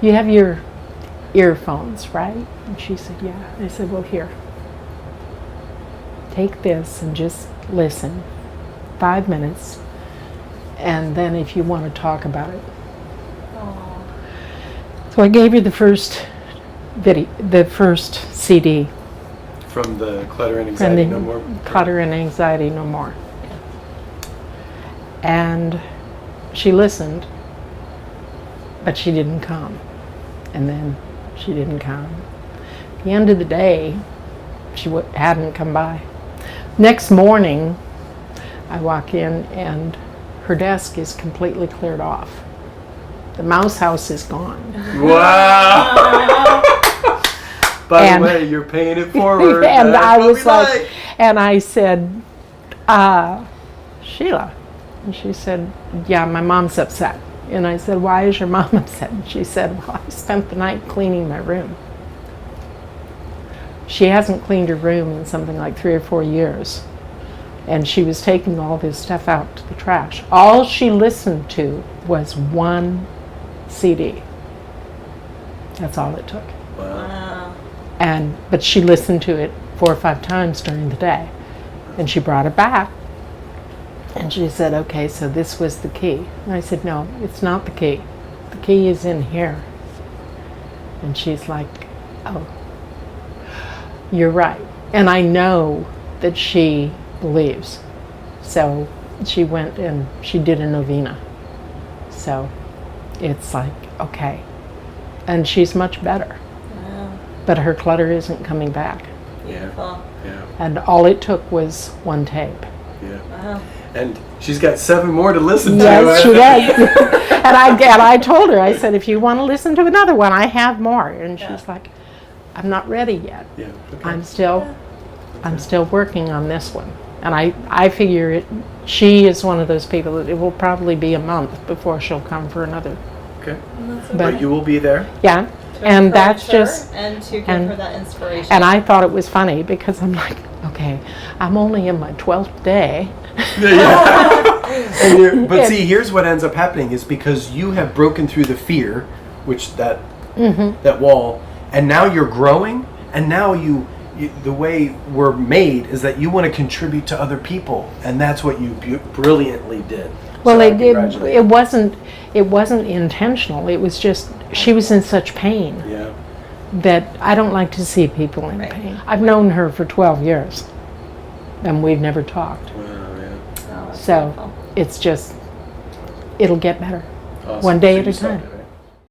S3: you have your earphones, right? And she said, yeah. I said, well, here. Take this and just listen. 5 minutes, and then if you want to talk about it.
S2: Aww.
S3: So I gave her the first CD
S1: From the Clutter and
S3: from
S1: Anxiety
S3: the
S1: No More.
S3: Clutter and Anxiety No More. And she listened, but she didn't come. And then she didn't come. At the end of the day, she hadn't come by. Next morning, I walk in and her desk is completely cleared off. The mouse house is gone.
S1: Wow! By
S3: And-
S1: the way, you're paying it forward.
S3: And
S1: That's
S3: I
S1: what
S3: was
S1: we
S3: like, and I said, Sheila. And she said, yeah, my mom's upset. And I said, why is your mom upset? And she said, well, I spent the night cleaning my room. She hasn't cleaned her room in something like 3 or 4 years. And she was taking all this stuff out to the trash. All she listened to was one CD. That's all it took.
S1: Wow.
S2: Wow.
S3: But she listened to it 4 or 5 times during the day. And she brought it back. And she said, okay, so this was the key. And I said, no, it's not the key. The key is in here. And she's like, oh, you're right. And I know that she believes. So she went and she did a novena. So it's like, okay. And she's much better.
S2: Wow.
S3: But her clutter isn't coming back.
S2: Beautiful.
S1: Yeah.
S3: And all it took was one tape.
S1: Yeah.
S2: Wow.
S1: And she's got 7 more to listen to.
S3: Yes, she does. and I told her, I said, if you want to listen to another one, I have more. And
S2: Yeah.
S3: she's like, I'm not ready yet.
S1: Yeah. Okay.
S3: I'm still working on this one. And I figure she is one of those people that it will probably be a month before she'll come for another.
S1: Okay.
S3: But
S1: But you will be there.
S3: yeah,
S2: To
S3: and
S2: encourage
S3: that's
S2: her
S3: just,
S2: and to give
S3: and-
S2: her that inspiration.
S3: and I thought it was funny because I'm like, okay, I'm only in my 12th day.
S1: But see, here's what ends up happening is because you have broken through the fear, which that wall, and now you're growing, and now you the way we're made is that you want to contribute to other people, and that's what you brilliantly did.
S3: Well,
S1: So I
S3: it
S1: congratulate you.
S3: it wasn't intentional. It was just she was in such pain
S1: Yeah.
S3: that I don't like to see people in
S2: Right.
S3: pain. I've known her for 12 years, and we've never talked.
S1: Wow. Yeah.
S2: Oh, that's
S3: So
S2: beautiful.
S3: it's just it'll get better.
S1: Awesome.
S3: One day
S1: So
S3: at
S1: you
S3: a
S1: saw
S3: time.
S1: it.